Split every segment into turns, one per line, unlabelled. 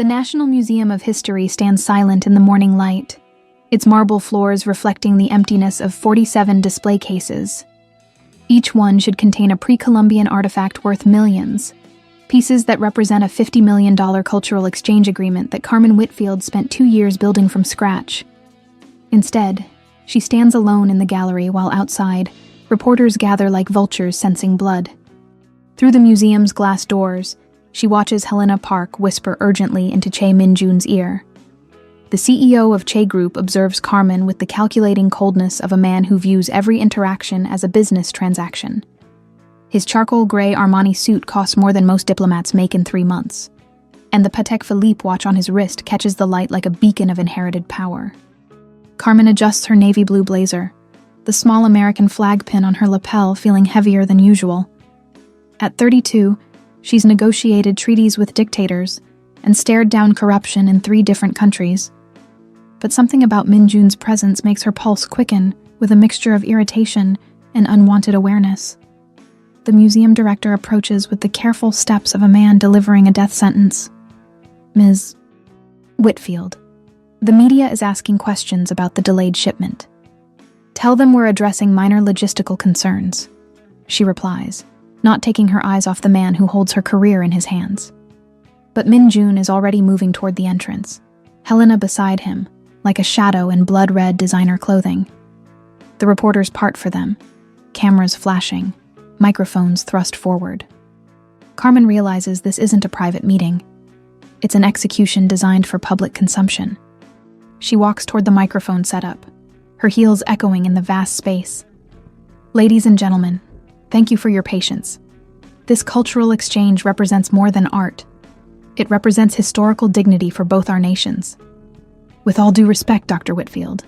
The National Museum of History stands silent in the morning light, its marble floors reflecting the emptiness of 47 display cases. Each one should contain a pre-Columbian artifact worth millions, pieces that represent a $50 million cultural exchange agreement that Carmen Whitfield spent 2 years building from scratch. Instead, she stands alone in the gallery while outside, reporters gather like vultures sensing blood. Through the museum's glass doors, she watches Helena Park whisper urgently into Che Min-jun's ear. The CEO of Che Group observes Carmen with the calculating coldness of a man who views every interaction as a business transaction. His charcoal gray Armani suit costs more than most diplomats make in 3 months, and the Patek Philippe watch on his wrist catches the light like a beacon of inherited power. Carmen adjusts her navy blue blazer, the small American flag pin on her lapel feeling heavier than usual. At 32, she's negotiated treaties with dictators and stared down corruption in 3 different countries. But something about Min-jun's presence makes her pulse quicken with a mixture of irritation and unwanted awareness. The museum director approaches with the careful steps of a man delivering a death sentence. Ms. Whitfield, the media is asking questions about the delayed shipment. Tell them we're addressing minor logistical concerns, she replies, not taking her eyes off the man who holds her career in his hands. But Min-jun is already moving toward the entrance, Helena beside him, like a shadow in blood-red designer clothing. The reporters part for them, cameras flashing, microphones thrust forward. Carmen realizes this isn't a private meeting. It's an execution designed for public consumption. She walks toward the microphone setup, her heels echoing in the vast space. Ladies and gentlemen, thank you for your patience. This cultural exchange represents more than art. It represents historical dignity for both our nations. With all due respect, Dr. Whitfield.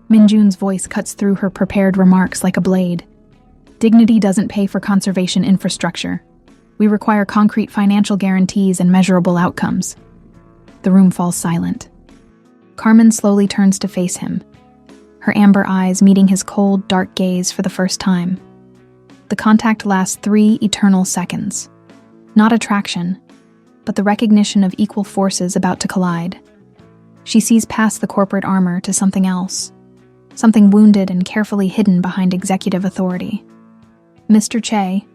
Min-jun's voice cuts through her prepared remarks like a blade. Dignity doesn't pay for conservation infrastructure. We require concrete financial guarantees and measurable outcomes. The room falls silent. Carmen slowly turns to face him, her amber eyes meeting his cold, dark gaze for the first time. The contact lasts 3 eternal seconds. Not attraction, but the recognition of equal forces about to collide. She sees past the corporate armor to something else, something wounded and carefully hidden behind executive authority. Mr. Che,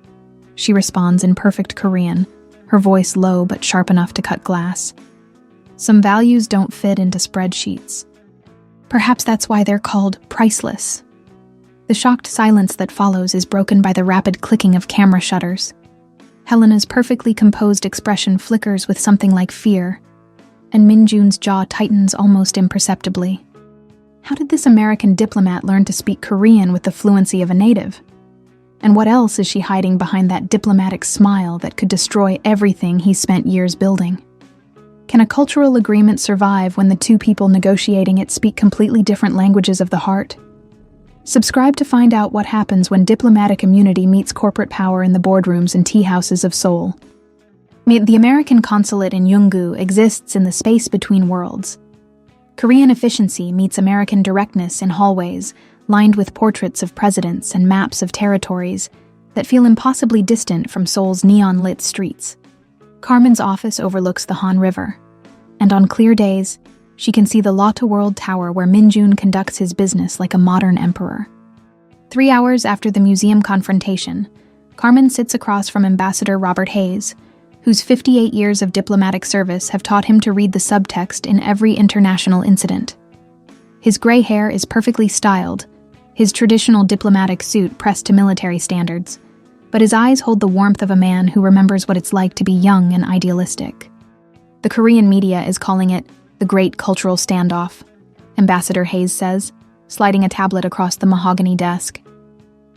she responds in perfect Korean, her voice low but sharp enough to cut glass. Some values don't fit into spreadsheets. Perhaps that's why they're called priceless. The shocked silence that follows is broken by the rapid clicking of camera shutters. Helena's perfectly composed expression flickers with something like fear, and Min-jun's jaw tightens almost imperceptibly. How did this American diplomat learn to speak Korean with the fluency of a native? And what else is she hiding behind that diplomatic smile that could destroy everything he's spent years building? Can a cultural agreement survive when the 2 people negotiating it speak completely different languages of the heart? Subscribe to find out what happens when diplomatic immunity meets corporate power in the boardrooms and tea houses of Seoul. The American consulate in Yongu exists in the space between worlds. Korean efficiency meets American directness in hallways lined with portraits of presidents and maps of territories that feel impossibly distant from Seoul's neon-lit streets. Carmen's office overlooks the Han River, and on clear days, she can see the Lotte World Tower where Min-jun conducts his business like a modern emperor. 3 hours after the museum confrontation, Carmen sits across from Ambassador Robert Hayes, whose 58 years of diplomatic service have taught him to read the subtext in every international incident. His gray hair is perfectly styled, his traditional diplomatic suit pressed to military standards, but his eyes hold the warmth of a man who remembers what it's like to be young and idealistic. The Korean media is calling it the Great Cultural Standoff, Ambassador Hayes says, sliding a tablet across the mahogany desk.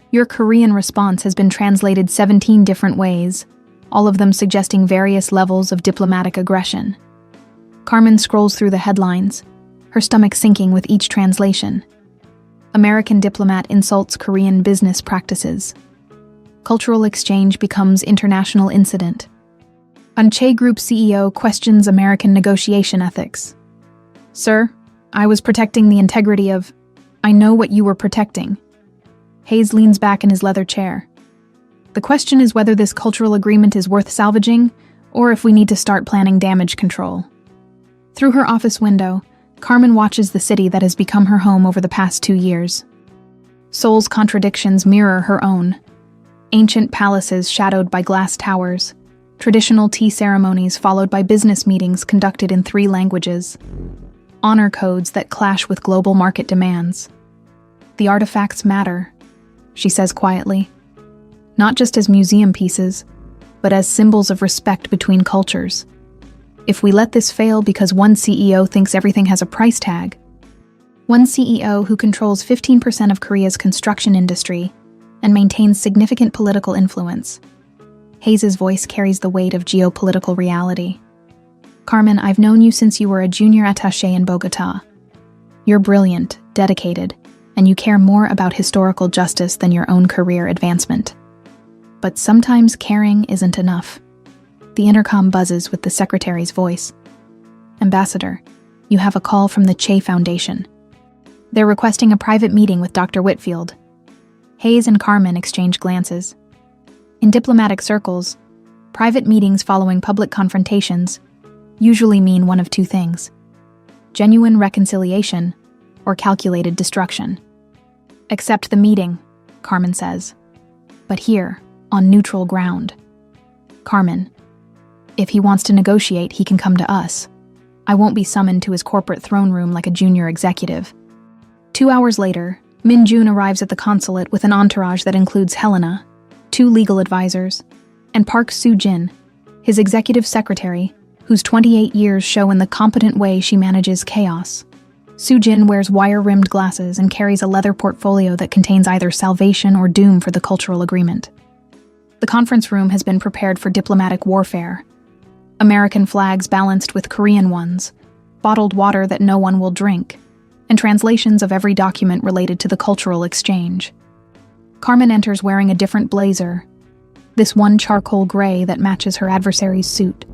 Your Korean response has been translated 17 different ways, all of them suggesting various levels of diplomatic aggression. Carmen scrolls through the headlines, her stomach sinking with each translation. American diplomat insults Korean business practices. Cultural exchange becomes international incident. Che Group CEO questions American negotiation ethics. Sir, I was protecting the integrity of... I know what you were protecting. Hayes leans back in his leather chair. The question is whether this cultural agreement is worth salvaging, or if we need to start planning damage control. Through her office window, Carmen watches the city that has become her home over the past 2 years. Seoul's contradictions mirror her own. Ancient palaces shadowed by glass towers, traditional tea ceremonies followed by business meetings conducted in 3 languages, honor codes that clash with global market demands. The artifacts matter, she says quietly, not just as museum pieces, but as symbols of respect between cultures. If we let this fail because one CEO thinks everything has a price tag, one CEO who controls 15% of Korea's construction industry and maintains significant political influence, Hayes' voice carries the weight of geopolitical reality. Carmen, I've known you since you were a junior attaché in Bogotá. You're brilliant, dedicated, and you care more about historical justice than your own career advancement. But sometimes caring isn't enough. The intercom buzzes with the secretary's voice. Ambassador, you have a call from the Che Foundation. They're requesting a private meeting with Dr. Whitfield. Hayes and Carmen exchange glances. In diplomatic circles, private meetings following public confrontations usually mean one of 2 things: genuine reconciliation or calculated destruction. Accept the meeting, Carmen says. But here, on neutral ground. Carmen, if he wants to negotiate, he can come to us. I won't be summoned to his corporate throne room like a junior executive. 2 hours later, Min Jun arrives at the consulate with an entourage that includes Helena, 2 legal advisors, and Park Soo-jin, his executive secretary, whose 28 years show in the competent way she manages chaos. Soo-jin wears wire-rimmed glasses and carries a leather portfolio that contains either salvation or doom for the cultural agreement. The conference room has been prepared for diplomatic warfare. American flags balanced with Korean ones, bottled water that no one will drink, and translations of every document related to the cultural exchange. Carmen enters wearing a different blazer, this one charcoal gray that matches her adversary's suit.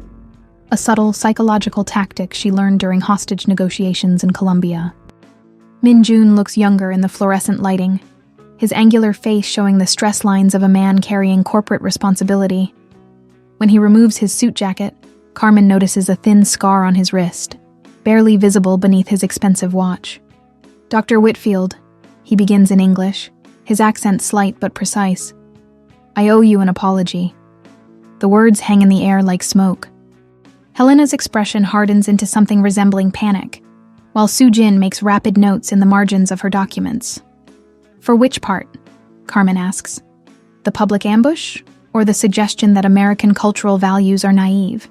A subtle psychological tactic she learned during hostage negotiations in Colombia. Min Jun looks younger in the fluorescent lighting, his angular face showing the stress lines of a man carrying corporate responsibility. When he removes his suit jacket, Carmen notices a thin scar on his wrist, barely visible beneath his expensive watch. Dr. Whitfield, he begins in English, his accent slight but precise. I owe you an apology. The words hang in the air like smoke. Helena's expression hardens into something resembling panic, while Soo-jin makes rapid notes in the margins of her documents. For which part? Carmen asks. The public ambush, or the suggestion that American cultural values are naive?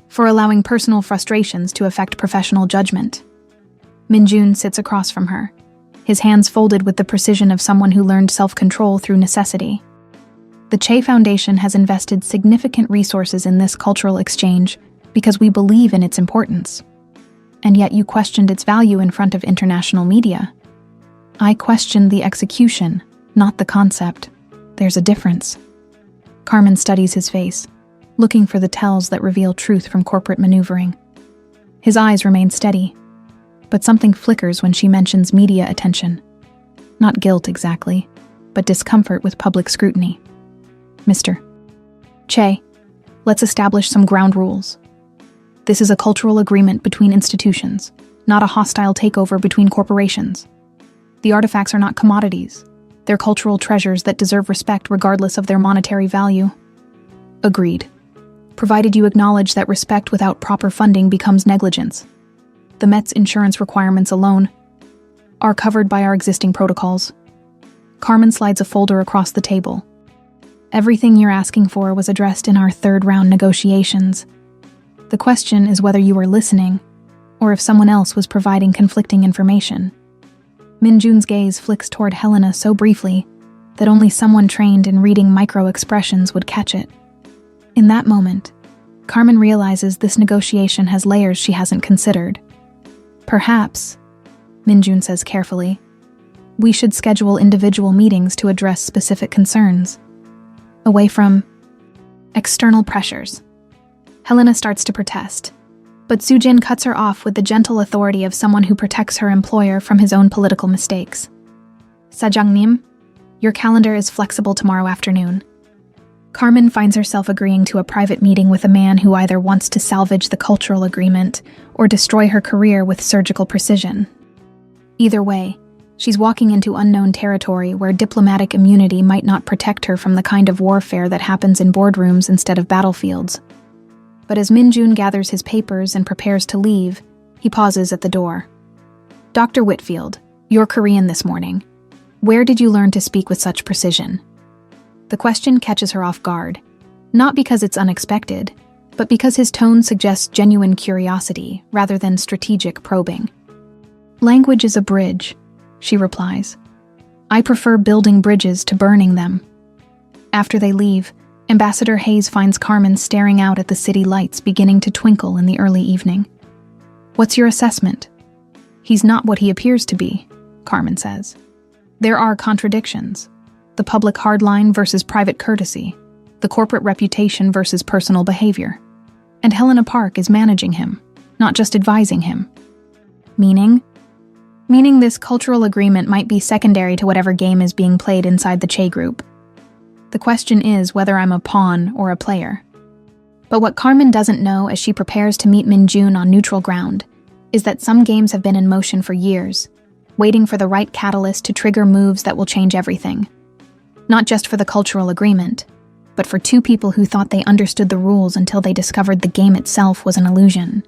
For allowing personal frustrations to affect professional judgment? Min Jun sits across from her, his hands folded with the precision of someone who learned self-control through necessity. The Che Foundation has invested significant resources in this cultural exchange because we believe in its importance. And yet you questioned its value in front of international media. I questioned the execution, not the concept. There's a difference. Carmen studies his face, looking for the tells that reveal truth from corporate maneuvering. His eyes remain steady, but something flickers when she mentions media attention. Not guilt exactly, but discomfort with public scrutiny. Mr. Che, let's establish some ground rules. This is a cultural agreement between institutions, not a hostile takeover between corporations. The artifacts are not commodities. They're cultural treasures that deserve respect regardless of their monetary value. Agreed. Provided you acknowledge that respect without proper funding becomes negligence. The Met's insurance requirements alone are covered by our existing protocols. Carmen slides a folder across the table. Everything you're asking for was addressed in our 3rd round negotiations. The question is whether you were listening, or if someone else was providing conflicting information. Min Jun's gaze flicks toward Helena so briefly that only someone trained in reading micro-expressions would catch it. In that moment, Carmen realizes this negotiation has layers she hasn't considered. Perhaps, Min Jun says carefully, we should schedule individual meetings to address specific concerns, away from external pressures. Helena starts to protest, but Soo-jin cuts her off with the gentle authority of someone who protects her employer from his own political mistakes. Sajangnim, your calendar is flexible tomorrow afternoon. Carmen finds herself agreeing to a private meeting with a man who either wants to salvage the cultural agreement or destroy her career with surgical precision. Either way, she's walking into unknown territory where diplomatic immunity might not protect her from the kind of warfare that happens in boardrooms instead of battlefields. But as Min-jun gathers his papers and prepares to leave, he pauses at the door. "Dr. Whitfield, you're Korean this morning. Where did you learn to speak with such precision?" The question catches her off guard, not because it's unexpected, but because his tone suggests genuine curiosity rather than strategic probing. "Language is a bridge," she replies. "I prefer building bridges to burning them." After they leave, Ambassador Hayes finds Carmen staring out at the city lights beginning to twinkle in the early evening. "What's your assessment?" "He's not what he appears to be," Carmen says. "There are contradictions. The public hardline versus private courtesy, the corporate reputation versus personal behavior. And Helena Park is managing him, not just advising him." "Meaning?" "Meaning this cultural agreement might be secondary to whatever game is being played inside the Che group. The question is whether I'm a pawn or a player." But what Carmen doesn't know as she prepares to meet Min-jun on neutral ground is that some games have been in motion for years, waiting for the right catalyst to trigger moves that will change everything. Not just for the cultural agreement, but for two people who thought they understood the rules until they discovered the game itself was an illusion.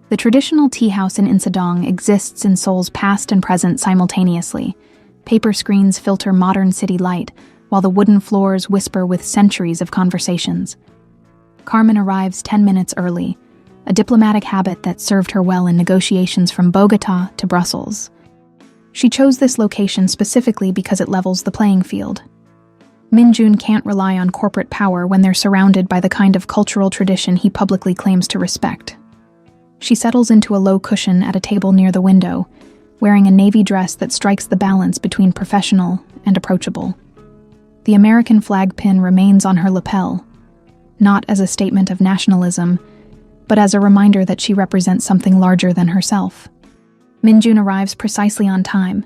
The traditional tea house in Insadong exists in Seoul's past and present simultaneously. Paper screens filter modern city light, while the wooden floors whisper with centuries of conversations. Carmen arrives 10 minutes early, a diplomatic habit that served her well in negotiations from Bogota to Brussels. She chose this location specifically because it levels the playing field. Min-jun can't rely on corporate power when they're surrounded by the kind of cultural tradition he publicly claims to respect. She settles into a low cushion at a table near the window, wearing a navy dress that strikes the balance between professional and approachable. The American flag pin remains on her lapel, not as a statement of nationalism, but as a reminder that she represents something larger than herself. Min-jun arrives precisely on time,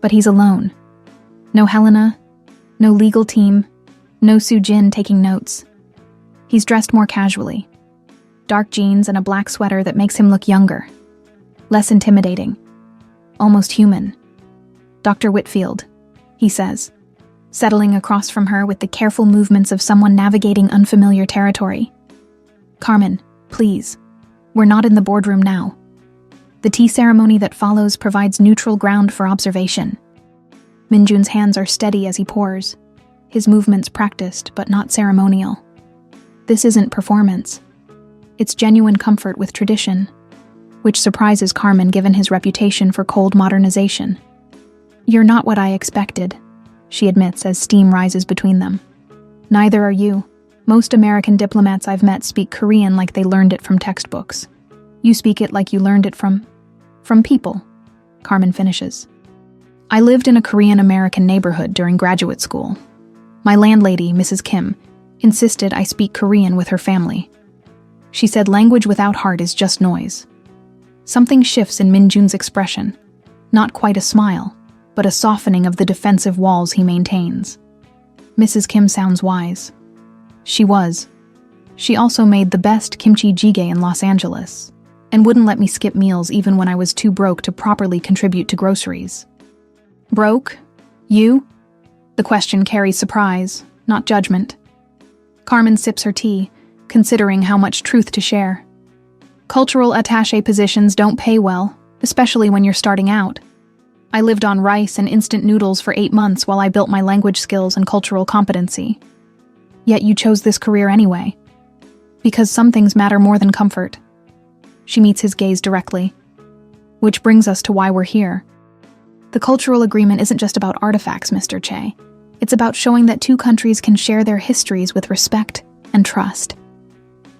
but he's alone. No Helena, no legal team, no Soo-jin taking notes. He's dressed more casually. Dark jeans and a black sweater that makes him look younger, less intimidating, almost human. "Dr. Whitfield," he says, settling across from her with the careful movements of someone navigating unfamiliar territory. "Carmen, please. We're not in the boardroom now. The tea ceremony that follows provides neutral ground for observation." Min-jun's hands are steady as he pours, his movements practiced but not ceremonial. This isn't performance. It's genuine comfort with tradition, which surprises Carmen given his reputation for cold modernization. "You're not what I expected," she admits as steam rises between them. "Neither are you. Most American diplomats I've met speak Korean like they learned it from textbooks. You speak it like you learned it from people," Carmen finishes. "I lived in a Korean-American neighborhood during graduate school. My landlady, Mrs. Kim, insisted I speak Korean with her family. She said language without heart is just noise." Something shifts in Min-jun's expression, not quite a smile, but a softening of the defensive walls he maintains. Mrs. Kim sounds wise. She was. She also made the best kimchi jjigae in Los Angeles, and wouldn't let me skip meals even when I was too broke to properly contribute to groceries. "Broke? You?" The question carries surprise, not judgment. Carmen sips her tea, considering how much truth to share. "Cultural attaché positions don't pay well, especially when you're starting out. I lived on rice and instant noodles for 8 months while I built my language skills and cultural competency. Yet you chose this career anyway. Because some things matter more than comfort." She meets his gaze directly. "Which brings us to why we're here. The cultural agreement isn't just about artifacts, Mr. Che. It's about showing that two countries can share their histories with respect and trust."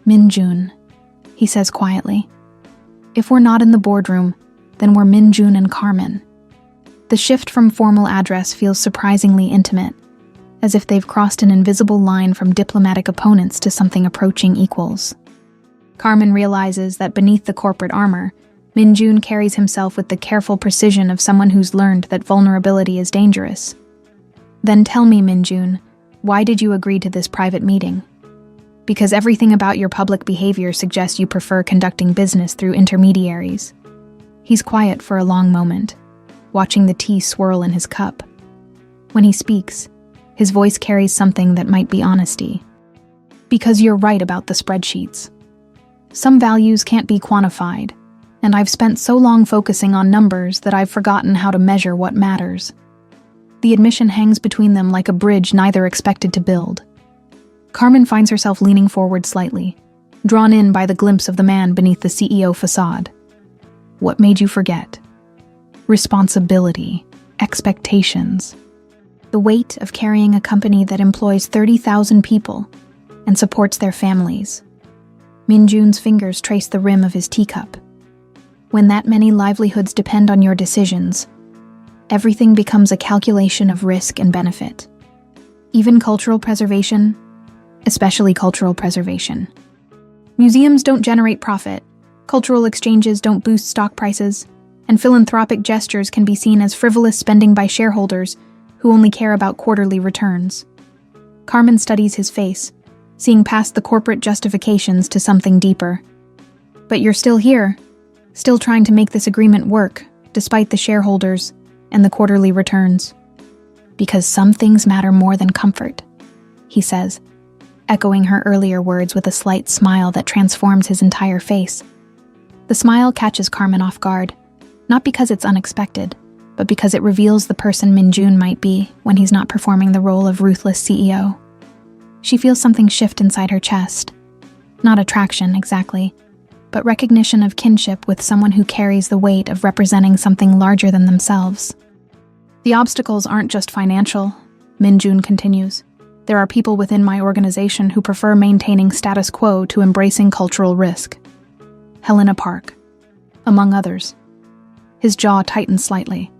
"Min-jun," he says quietly. "If we're not in the boardroom, then we're Min-jun and Carmen." The shift from formal address feels surprisingly intimate, as if they've crossed an invisible line from diplomatic opponents to something approaching equals. Carmen realizes that beneath the corporate armor, Min-jun carries himself with the careful precision of someone who's learned that vulnerability is dangerous. "Then tell me, Min-jun, Why did you agree to this private meeting? Because everything about your public behavior suggests you prefer conducting business through intermediaries. He's quiet for a long moment, watching the tea swirl in his cup. When he speaks, his voice carries something that might be honesty. Because you're right about the spreadsheets. Some values can't be quantified, and I've spent so long focusing on numbers that I've forgotten how to measure what matters. The admission hangs between them like a bridge neither expected to build. Carmen finds herself leaning forward slightly, drawn in by the glimpse of the man beneath the CEO facade. What made you forget? Responsibility, expectations. The weight of carrying a company that employs 30,000 people and supports their families. Min-jun's fingers trace the rim of his teacup. When that many livelihoods depend on your decisions, everything becomes a calculation of risk and benefit. Even cultural preservation, especially cultural preservation. Museums don't generate profit, cultural exchanges don't boost stock prices, and philanthropic gestures can be seen as frivolous spending by shareholders who only care about quarterly returns. Carmen studies his face, seeing past the corporate justifications to something deeper. But you're still here, still trying to make this agreement work, despite the shareholders and the quarterly returns. Because some things matter more than comfort, he says, echoing her earlier words with a slight smile that transforms his entire face. The smile catches Carmen off guard, not because it's unexpected, but because it reveals the person Min-jun might be when he's not performing the role of ruthless CEO. She feels something shift inside her chest. Not attraction, exactly, but recognition of kinship with someone who carries the weight of representing something larger than themselves. The obstacles aren't just financial, Min-jun continues. There are people within my organization who prefer maintaining status quo to embracing cultural risk. Helena Park, among others. His jaw tightens slightly.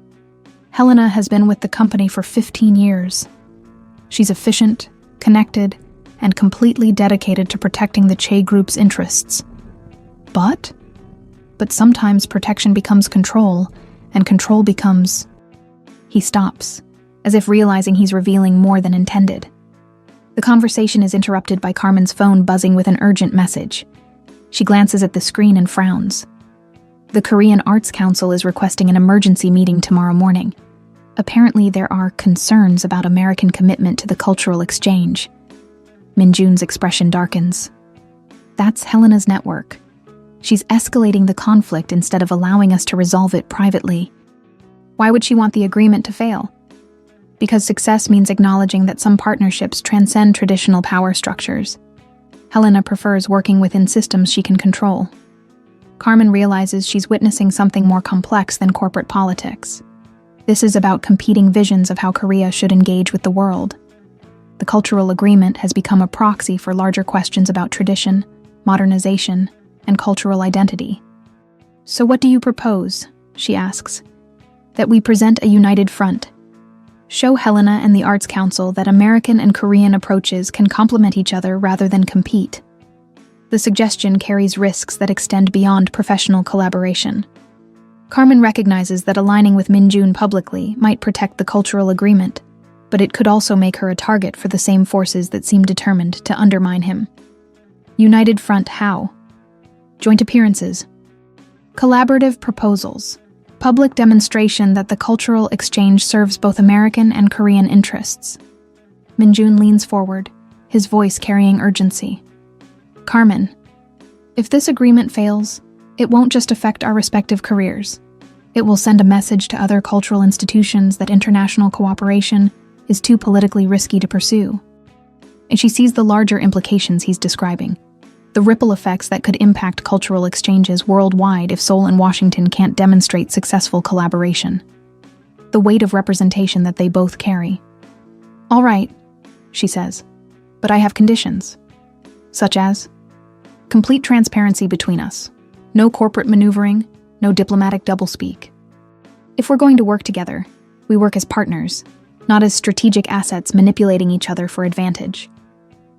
Helena has been with the company for 15 years. She's efficient, connected, and completely dedicated to protecting the Che Group's interests. But sometimes protection becomes control, and control becomes... He stops, as if realizing he's revealing more than intended. The conversation is interrupted by Carmen's phone buzzing with an urgent message. She glances at the screen and frowns. The Korean Arts Council is requesting an emergency meeting tomorrow morning. Apparently, there are concerns about American commitment to the cultural exchange. Min-jun's expression darkens. That's Helena's network. She's escalating the conflict instead of allowing us to resolve it privately. Why would she want the agreement to fail? Because success means acknowledging that some partnerships transcend traditional power structures. Helena prefers working within systems she can control. Carmen realizes she's witnessing something more complex than corporate politics. This is about competing visions of how Korea should engage with the world. The cultural agreement has become a proxy for larger questions about tradition, modernization, and cultural identity. So what do you propose? She asks. That we present a united front. Show Helena and the Arts Council that American and Korean approaches can complement each other rather than compete. The suggestion carries risks that extend beyond professional collaboration. Carmen recognizes that aligning with Min-jun publicly might protect the cultural agreement, but it could also make her a target for the same forces that seem determined to undermine him. United front how? Joint appearances. Collaborative proposals. Public demonstration that the cultural exchange serves both American and Korean interests. Min-jun leans forward, his voice carrying urgency. Carmen, if this agreement fails, it won't just affect our respective careers. It will send a message to other cultural institutions that international cooperation is too politically risky to pursue. And she sees the larger implications he's describing. The ripple effects that could impact cultural exchanges worldwide if Seoul and Washington can't demonstrate successful collaboration. The weight of representation that they both carry. All right, she says, but I have conditions. Such as? Complete transparency between us. No corporate maneuvering, no diplomatic doublespeak. If we're going to work together, we work as partners, not as strategic assets manipulating each other for advantage.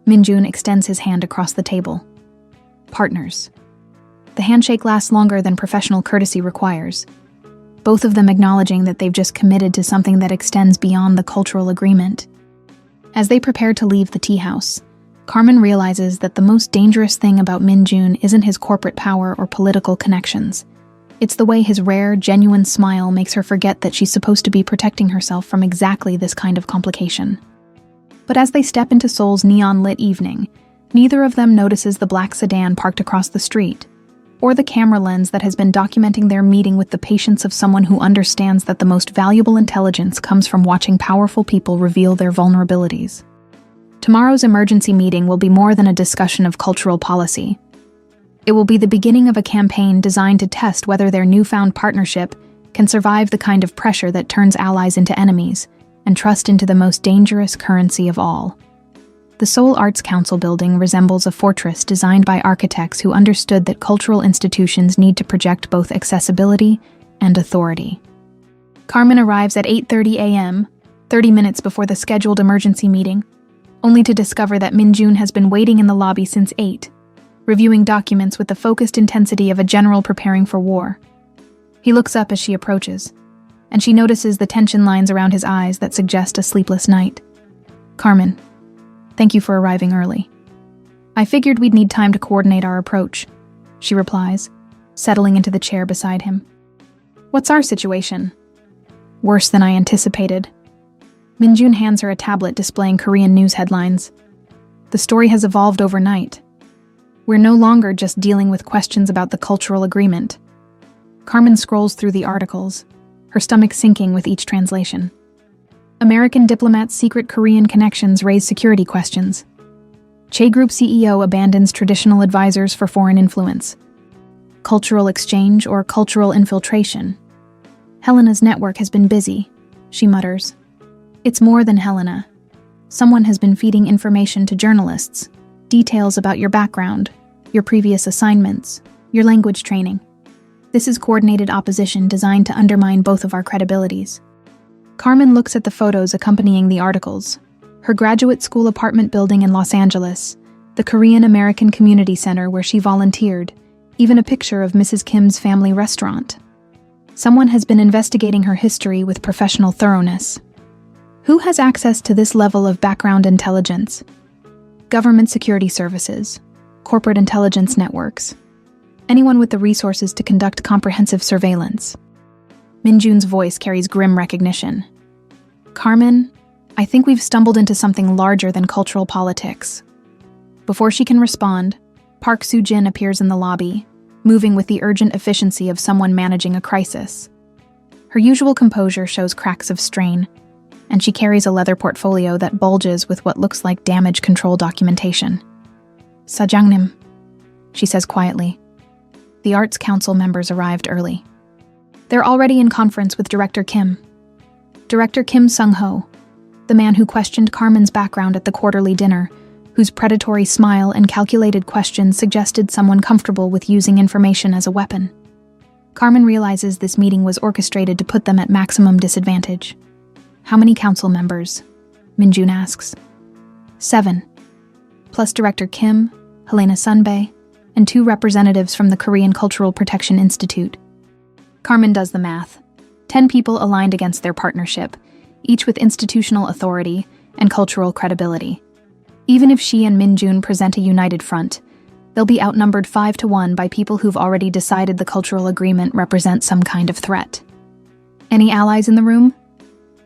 Min-jun extends his hand across the table. Partners. The handshake lasts longer than professional courtesy requires, both of them acknowledging that they've just committed to something that extends beyond the cultural agreement. As they prepare to leave the tea house, Carmen realizes that the most dangerous thing about Min Jun isn't his corporate power or political connections. It's the way his rare, genuine smile makes her forget that she's supposed to be protecting herself from exactly this kind of complication. But as they step into Seoul's neon-lit evening, neither of them notices the black sedan parked across the street, or the camera lens that has been documenting their meeting with the patience of someone who understands that the most valuable intelligence comes from watching powerful people reveal their vulnerabilities. Tomorrow's emergency meeting will be more than a discussion of cultural policy. It will be the beginning of a campaign designed to test whether their newfound partnership can survive the kind of pressure that turns allies into enemies and trust into the most dangerous currency of all. The Seoul Arts Council building resembles a fortress designed by architects who understood that cultural institutions need to project both accessibility and authority. Carmen arrives at 8:30 a.m., 30 minutes before the scheduled emergency meeting, only to discover that Min Jun has been waiting in the lobby since 8, reviewing documents with the focused intensity of a general preparing for war. He looks up as she approaches, and she notices the tension lines around his eyes that suggest a sleepless night. "Carmen, thank you for arriving early. I figured we'd need time to coordinate our approach," she replies, settling into the chair beside him. "What's our situation?" "Worse than I anticipated." Min Jun hands her a tablet displaying Korean news headlines. "The story has evolved overnight. We're no longer just dealing with questions about the cultural agreement." Carmen scrolls through the articles, her stomach sinking with each translation. American diplomats' secret Korean connections raise security questions. Che Group CEO abandons traditional advisors for foreign influence. Cultural exchange or cultural infiltration. Helena's network has been busy, she mutters. It's more than Helena. Someone has been feeding information to journalists, details about your background, your previous assignments, your language training. This is coordinated opposition designed to undermine both of our credibilities. Carmen looks at the photos accompanying the articles. Her graduate school apartment building in Los Angeles, the Korean American Community Center where she volunteered, even a picture of Mrs. Kim's family restaurant. Someone has been investigating her history with professional thoroughness. Who has access to this level of background intelligence? Government security services, corporate intelligence networks, anyone with the resources to conduct comprehensive surveillance. Min Jun's voice carries grim recognition. "Carmen, I think we've stumbled into something larger than cultural politics." Before she can respond, Park Soo-jin appears in the lobby, moving with the urgent efficiency of someone managing a crisis. Her usual composure shows cracks of strain, and she carries a leather portfolio that bulges with what looks like damage control documentation. "Sajangnim," she says quietly. The Arts Council members arrived early. They're already in conference with Director Kim. Director Kim Sung-ho, the man who questioned Carmen's background at the quarterly dinner, whose predatory smile and calculated questions suggested someone comfortable with using information as a weapon. Carmen realizes this meeting was orchestrated to put them at maximum disadvantage. "How many council members?" Min Jun asks. 7, plus Director Kim, Helena Sunbae, and 2 representatives from the Korean Cultural Protection Institute. Carmen does the math. 10 people aligned against their partnership, each with institutional authority and cultural credibility. Even if she and Min Jun present a united front, they'll be outnumbered 5-1 by people who've already decided the cultural agreement represents some kind of threat. "Any allies in the room?"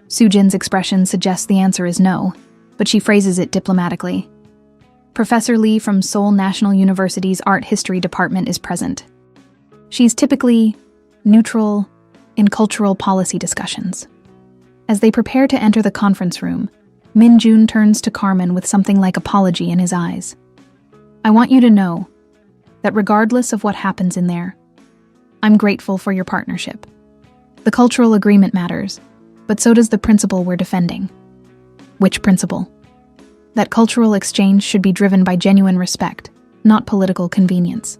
Soo-jin's expression suggests the answer is no, but she phrases it diplomatically. Professor Lee from Seoul National University's Art History Department is present. She's typically neutral in cultural policy discussions. As they prepare to enter the conference room, Min Jun turns to Carmen with something like apology in his eyes. "I want you to know that regardless of what happens in there, I'm grateful for your partnership. The cultural agreement matters, but so does the principle we're defending." "Which principle?" "That cultural exchange should be driven by genuine respect, not political convenience."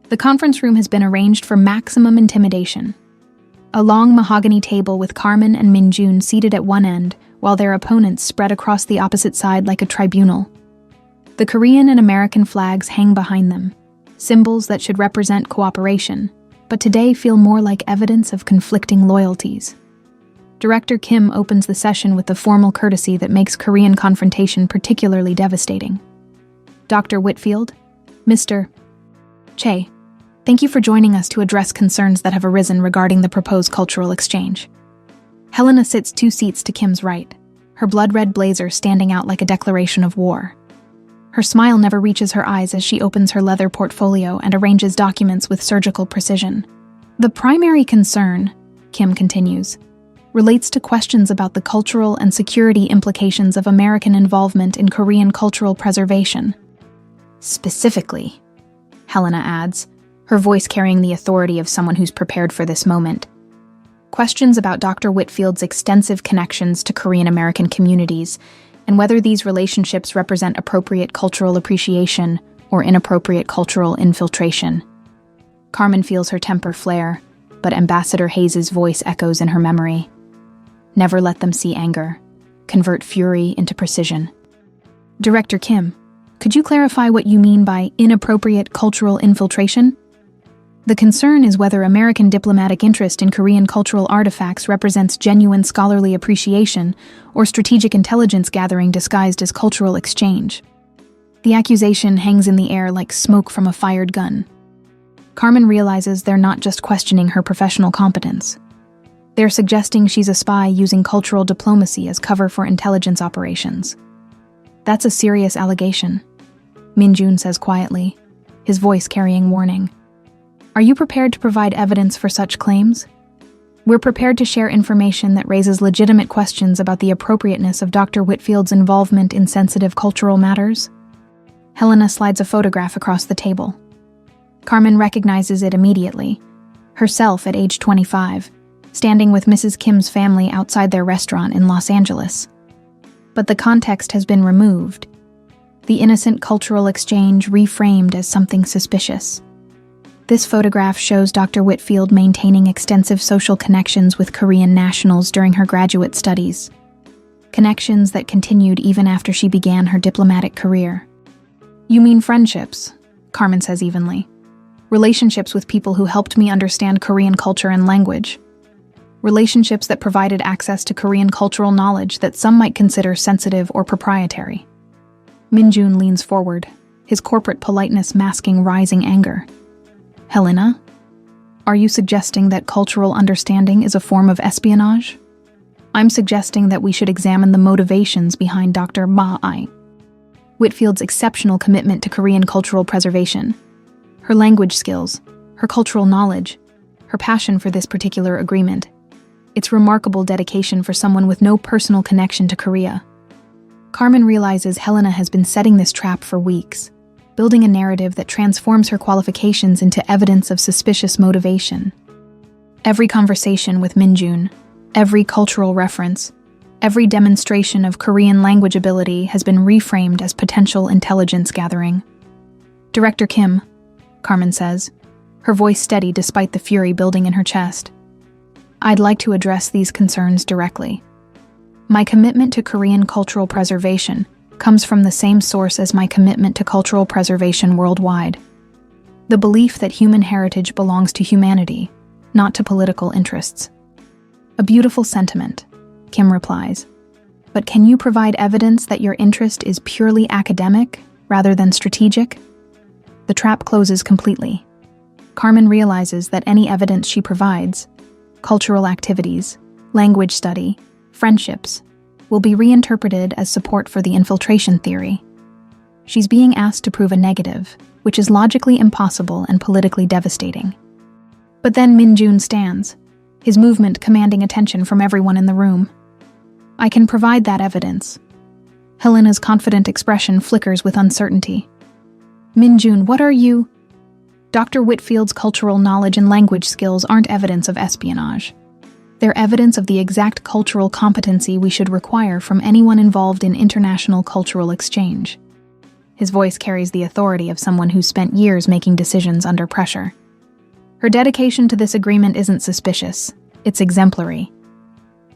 The conference room has been arranged for maximum intimidation. A long mahogany table with Carmen and Min Jun seated at one end, while their opponents spread across the opposite side like a tribunal. The Korean and American flags hang behind them, symbols that should represent cooperation, but today feel more like evidence of conflicting loyalties. Director Kim opens the session with the formal courtesy that makes Korean confrontation particularly devastating. Dr. Whitfield, Mr. Che, thank you for joining us to address concerns that have arisen regarding the proposed cultural exchange. Helena sits 2 seats to Kim's right, her blood-red blazer standing out like a declaration of war. Her smile never reaches her eyes as she opens her leather portfolio and arranges documents with surgical precision. The primary concern, Kim continues, relates to questions about the cultural and security implications of American involvement in Korean cultural preservation. Specifically, Helena adds, her voice carrying the authority of someone who's prepared for this moment. Questions about Dr. Whitfield's extensive connections to Korean American communities and whether these relationships represent appropriate cultural appreciation or inappropriate cultural infiltration. Carmen feels her temper flare, but Ambassador Hayes's voice echoes in her memory. Never let them see anger. Convert fury into precision. Director Kim, could you clarify what you mean by inappropriate cultural infiltration? The concern is whether American diplomatic interest in Korean cultural artifacts represents genuine scholarly appreciation or strategic intelligence gathering disguised as cultural exchange. The accusation hangs in the air like smoke from a fired gun. Carmen realizes they're not just questioning her professional competence. They're suggesting she's a spy using cultural diplomacy as cover for intelligence operations. That's a serious allegation, Min-jun says quietly, his voice carrying warning. Are you prepared to provide evidence for such claims? We're prepared to share information that raises legitimate questions about the appropriateness of Dr. Whitfield's involvement in sensitive cultural matters. Helena slides a photograph across the table. Carmen recognizes it immediately, herself at age 25, standing with Mrs. Kim's family outside their restaurant in Los Angeles. But the context has been removed, the innocent cultural exchange reframed as something suspicious. This photograph shows Dr. Whitfield maintaining extensive social connections with Korean nationals during her graduate studies, connections that continued even after she began her diplomatic career. You mean friendships, Carmen says evenly. Relationships with people who helped me understand Korean culture and language. Relationships that provided access to Korean cultural knowledge that some might consider sensitive or proprietary. Min-jun leans forward, his corporate politeness masking rising anger. Helena, are you suggesting that cultural understanding is a form of espionage? I'm suggesting that we should examine the motivations behind Dr. Ma Whitfield's exceptional commitment to Korean cultural preservation, her language skills, her cultural knowledge, her passion for this particular agreement. Its remarkable dedication for someone with no personal connection to Korea. Carmen realizes Helena has been setting this trap for weeks, building a narrative that transforms her qualifications into evidence of suspicious motivation. Every conversation with Min-jun, every cultural reference, every demonstration of Korean language ability has been reframed as potential intelligence gathering. Director Kim, Carmen says, her voice steady despite the fury building in her chest. I'd like to address these concerns directly. My commitment to Korean cultural preservation comes from the same source as my commitment to cultural preservation worldwide. The belief that human heritage belongs to humanity, not to political interests. A beautiful sentiment, Kim replies. But can you provide evidence that your interest is purely academic rather than strategic? The trap closes completely. Carmen realizes that any evidence she provides, cultural activities, language study, friendships, will be reinterpreted as support for the infiltration theory. She's being asked to prove a negative, which is logically impossible and politically devastating. But then Min-jun stands, his movement commanding attention from everyone in the room. I can provide that evidence. Helena's confident expression flickers with uncertainty. Min-jun, what are you? Dr. Whitfield's cultural knowledge and language skills aren't evidence of espionage. They're evidence of the exact cultural competency we should require from anyone involved in international cultural exchange. His voice carries the authority of someone who's spent years making decisions under pressure. Her dedication to this agreement isn't suspicious, it's exemplary.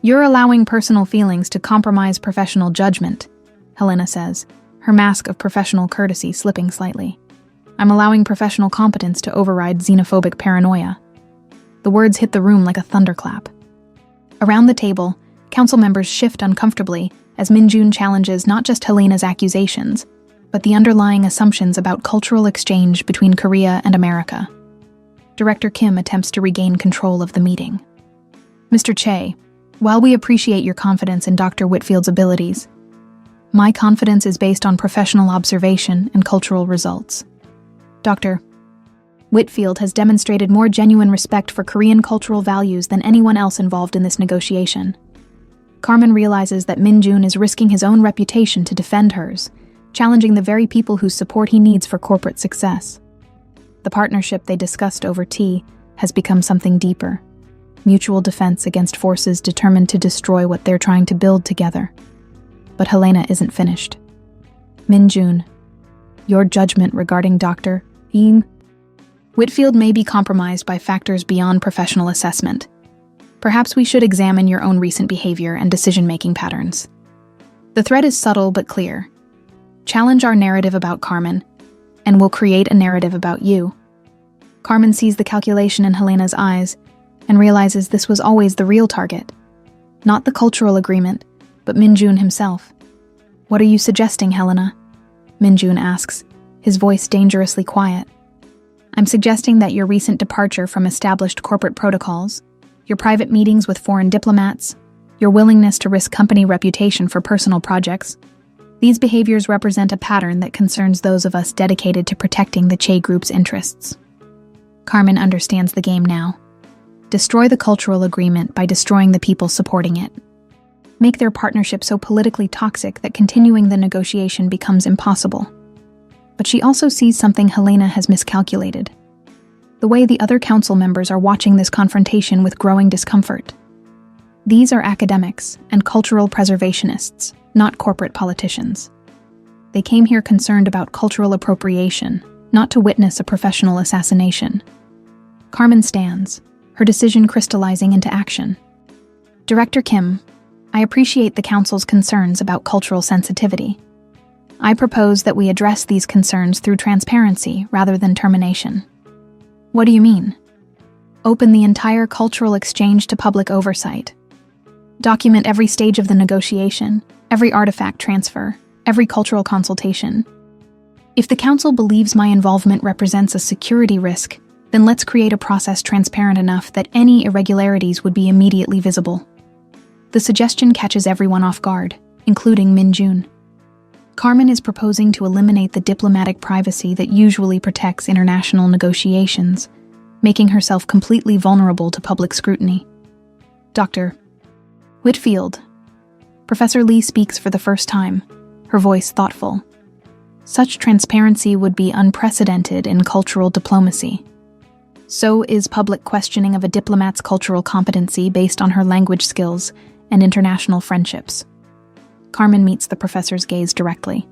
You're allowing personal feelings to compromise professional judgment, Helena says, her mask of professional courtesy slipping slightly. I'm allowing professional competence to override xenophobic paranoia. The words hit the room like a thunderclap. Around the table, council members shift uncomfortably as Min-jun challenges not just Helena's accusations, but the underlying assumptions about cultural exchange between Korea and America. Director Kim attempts to regain control of the meeting. Mr. Che, while we appreciate your confidence in Dr. Whitfield's abilities, my confidence is based on professional observation and cultural results. Dr. Whitfield has demonstrated more genuine respect for Korean cultural values than anyone else involved in this negotiation. Carmen realizes that Min-jun is risking his own reputation to defend hers, challenging the very people whose support he needs for corporate success. The partnership they discussed over tea has become something deeper. Mutual defense against forces determined to destroy what they're trying to build together. But Helena isn't finished. Min-jun, your judgment regarding Dr. Whitfield may be compromised by factors beyond professional assessment. Perhaps we should examine your own recent behavior and decision-making patterns. The threat is subtle but clear. Challenge our narrative about Carmen, and we'll create a narrative about you. Carmen sees the calculation in Helena's eyes and realizes this was always the real target. Not the cultural agreement, but Min-jun himself. What are you suggesting, Helena? Min-jun asks, his voice dangerously quiet. I'm suggesting that your recent departure from established corporate protocols, your private meetings with foreign diplomats, your willingness to risk company reputation for personal projects, these behaviors represent a pattern that concerns those of us dedicated to protecting the Che Group's interests. Carmen understands the game now. Destroy the cultural agreement by destroying the people supporting it. Make their partnership so politically toxic that continuing the negotiation becomes impossible. But she also sees something Helena has miscalculated. The way the other council members are watching this confrontation with growing discomfort. These are academics and cultural preservationists, not corporate politicians. They came here concerned about cultural appropriation, not to witness a professional assassination. Carmen stands, her decision crystallizing into action. Director Kim, I appreciate the council's concerns about cultural sensitivity. I propose that we address these concerns through transparency rather than termination. What do you mean? Open the entire cultural exchange to public oversight. Document every stage of the negotiation, every artifact transfer, every cultural consultation. If the council believes my involvement represents a security risk, then let's create a process transparent enough that any irregularities would be immediately visible. The suggestion catches everyone off guard, including Min-jun. Carmen is proposing to eliminate the diplomatic privacy that usually protects international negotiations, making herself completely vulnerable to public scrutiny. Dr. Whitfield. Professor Lee speaks for the first time, her voice thoughtful. Such transparency would be unprecedented in cultural diplomacy. So is public questioning of a diplomat's cultural competency based on her language skills and international friendships. Carmen meets the professor's gaze directly.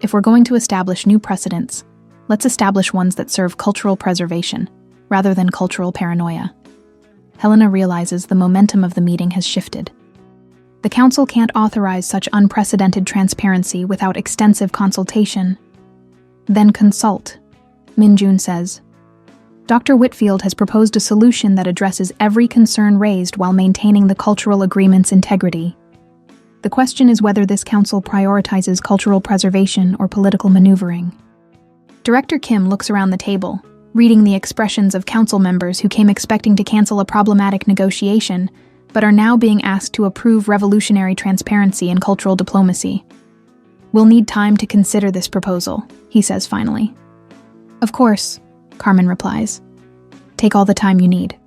If we're going to establish new precedents, let's establish ones that serve cultural preservation, rather than cultural paranoia. Helena realizes the momentum of the meeting has shifted. The council can't authorize such unprecedented transparency without extensive consultation. Then consult, Min-jun says. Dr. Whitfield has proposed a solution that addresses every concern raised while maintaining the cultural agreement's integrity. The question is whether this council prioritizes cultural preservation or political maneuvering. Director Kim looks around the table, reading the expressions of council members who came expecting to cancel a problematic negotiation, but are now being asked to approve revolutionary transparency and cultural diplomacy. We'll need time to consider this proposal, he says finally. Of course, Carmen replies. Take all the time you need.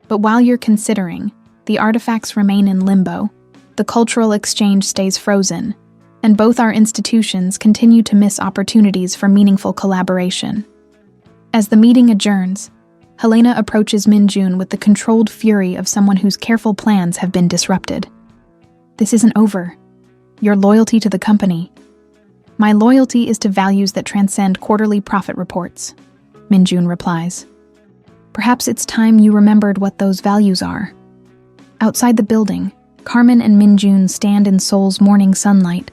But while you're considering, the artifacts remain in limbo, the cultural exchange stays frozen, and both our institutions continue to miss opportunities for meaningful collaboration. As the meeting adjourns, Helena approaches Min-jun with the controlled fury of someone whose careful plans have been disrupted. This isn't over. Your loyalty to the company. My loyalty is to values that transcend quarterly profit reports, Min-jun replies. Perhaps it's time you remembered what those values are. Outside the building, Carmen and Min-jun stand in Seoul's morning sunlight,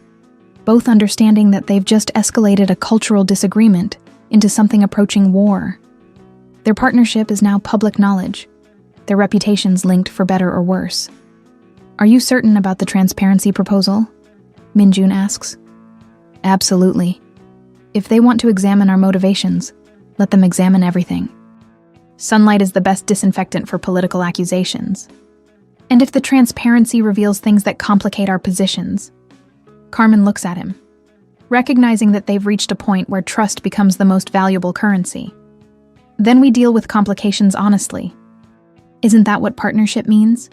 both understanding that they've just escalated a cultural disagreement into something approaching war. Their partnership is now public knowledge, their reputations linked for better or worse. "Are you certain about the transparency proposal?" Min-jun asks. "Absolutely. If they want to examine our motivations, let them examine everything. Sunlight is the best disinfectant for political accusations. And if the transparency reveals things that complicate our positions..." Carmen looks at him, recognizing that they've reached a point where trust becomes the most valuable currency. "Then we deal with complications honestly. Isn't that what partnership means?"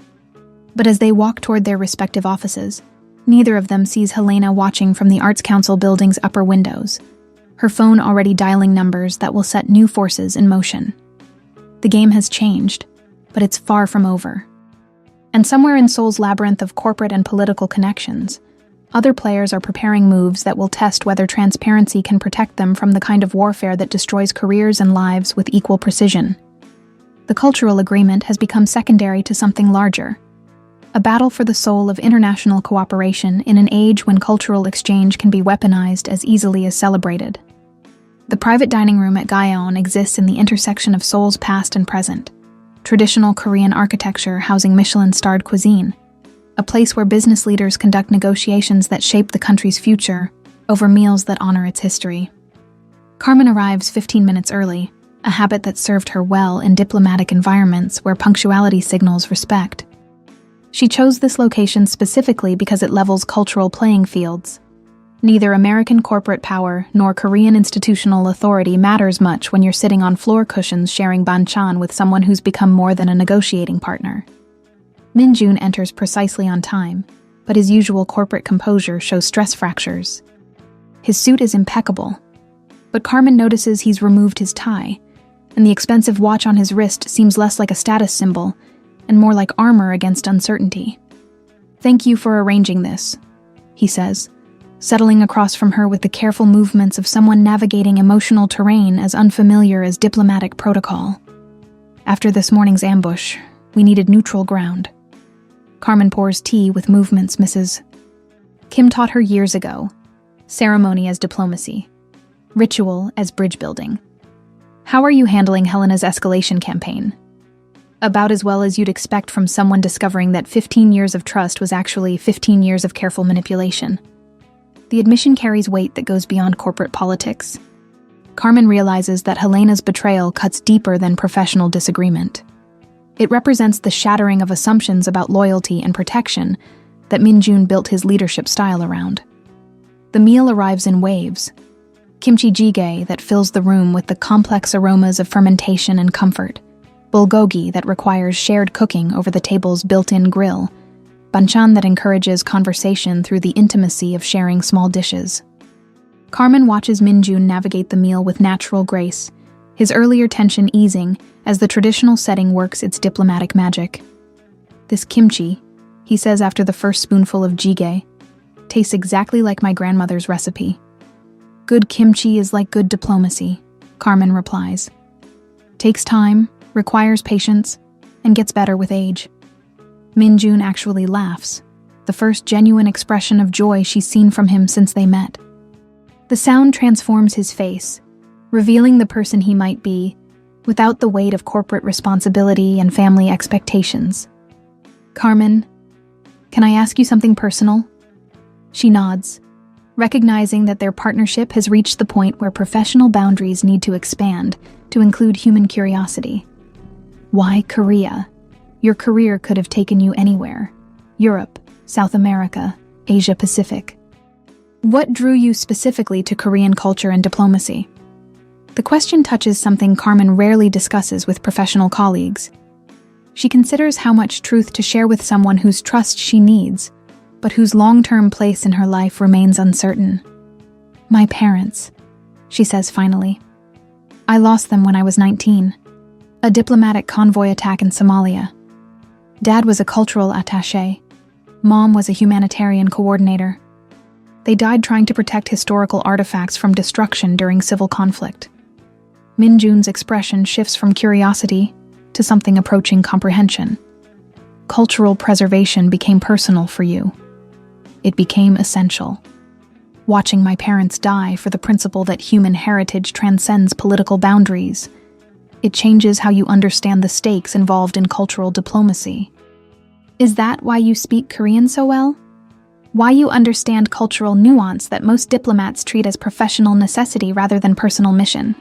But as they walk toward their respective offices, neither of them sees Helena watching from the Arts Council building's upper windows, her phone already dialing numbers that will set new forces in motion. The game has changed, but it's far from over. And somewhere in Seoul's labyrinth of corporate and political connections, other players are preparing moves that will test whether transparency can protect them from the kind of warfare that destroys careers and lives with equal precision. The cultural agreement has become secondary to something larger, a battle for the soul of international cooperation in an age when cultural exchange can be weaponized as easily as celebrated. The private dining room at Gaeon exists in the intersection of Seoul's past and present, traditional Korean architecture housing Michelin-starred cuisine, a place where business leaders conduct negotiations that shape the country's future over meals that honor its history. Carmen arrives 15 minutes early, a habit that served her well in diplomatic environments where punctuality signals respect. She chose this location specifically because it levels cultural playing fields. Neither American corporate power nor Korean institutional authority matters much when you're sitting on floor cushions sharing banchan with someone who's become more than a negotiating partner. Min-jun enters precisely on time, but his usual corporate composure shows stress fractures. His suit is impeccable, but Carmen notices he's removed his tie, and the expensive watch on his wrist seems less like a status symbol and more like armor against uncertainty. "Thank you for arranging this," he says, settling across from her with the careful movements of someone navigating emotional terrain as unfamiliar as diplomatic protocol. "After this morning's ambush, we needed neutral ground." Carmen pours tea with movements Mrs. Kim taught her years ago. Ceremony as diplomacy. Ritual as bridge building. "How are you handling Helena's escalation campaign?" "About as well as you'd expect from someone discovering that 15 years of trust was actually 15 years of careful manipulation." The admission carries weight that goes beyond corporate politics. Carmen realizes that Helena's betrayal cuts deeper than professional disagreement. It represents the shattering of assumptions about loyalty and protection that Min-jun built his leadership style around. The meal arrives in waves. Kimchi jjigae that fills the room with the complex aromas of fermentation and comfort. Bulgogi that requires shared cooking over the table's built-in grill. Banchan that encourages conversation through the intimacy of sharing small dishes. Carmen watches Min-jun navigate the meal with natural grace, his earlier tension easing as the traditional setting works its diplomatic magic. "This kimchi," he says after the first spoonful of jjigae, "tastes exactly like my grandmother's recipe." "Good kimchi is like good diplomacy," Carmen replies. "Takes time, requires patience, and gets better with age." Min-jun actually laughs, the first genuine expression of joy she's seen from him since they met. The sound transforms his face, revealing the person he might be, without the weight of corporate responsibility and family expectations. "Carmen, can I ask you something personal?" She nods, recognizing that their partnership has reached the point where professional boundaries need to expand to include human curiosity. "Why Korea? Your career could have taken you anywhere. Europe, South America, Asia Pacific. What drew you specifically to Korean culture and diplomacy?" The question touches something Carmen rarely discusses with professional colleagues. She considers how much truth to share with someone whose trust she needs, but whose long-term place in her life remains uncertain. "My parents," she says finally. "I lost them when I was 19. A diplomatic convoy attack in Somalia. Dad was a cultural attaché. Mom was a humanitarian coordinator. They died trying to protect historical artifacts from destruction during civil conflict." Min-jun's expression shifts from curiosity to something approaching comprehension. "Cultural preservation became personal for you. It became essential. Watching my parents die for the principle that human heritage transcends political boundaries. It changes how you understand the stakes involved in cultural diplomacy. Is that why you speak Korean so well? Why you understand cultural nuance that most diplomats treat as professional necessity rather than personal mission?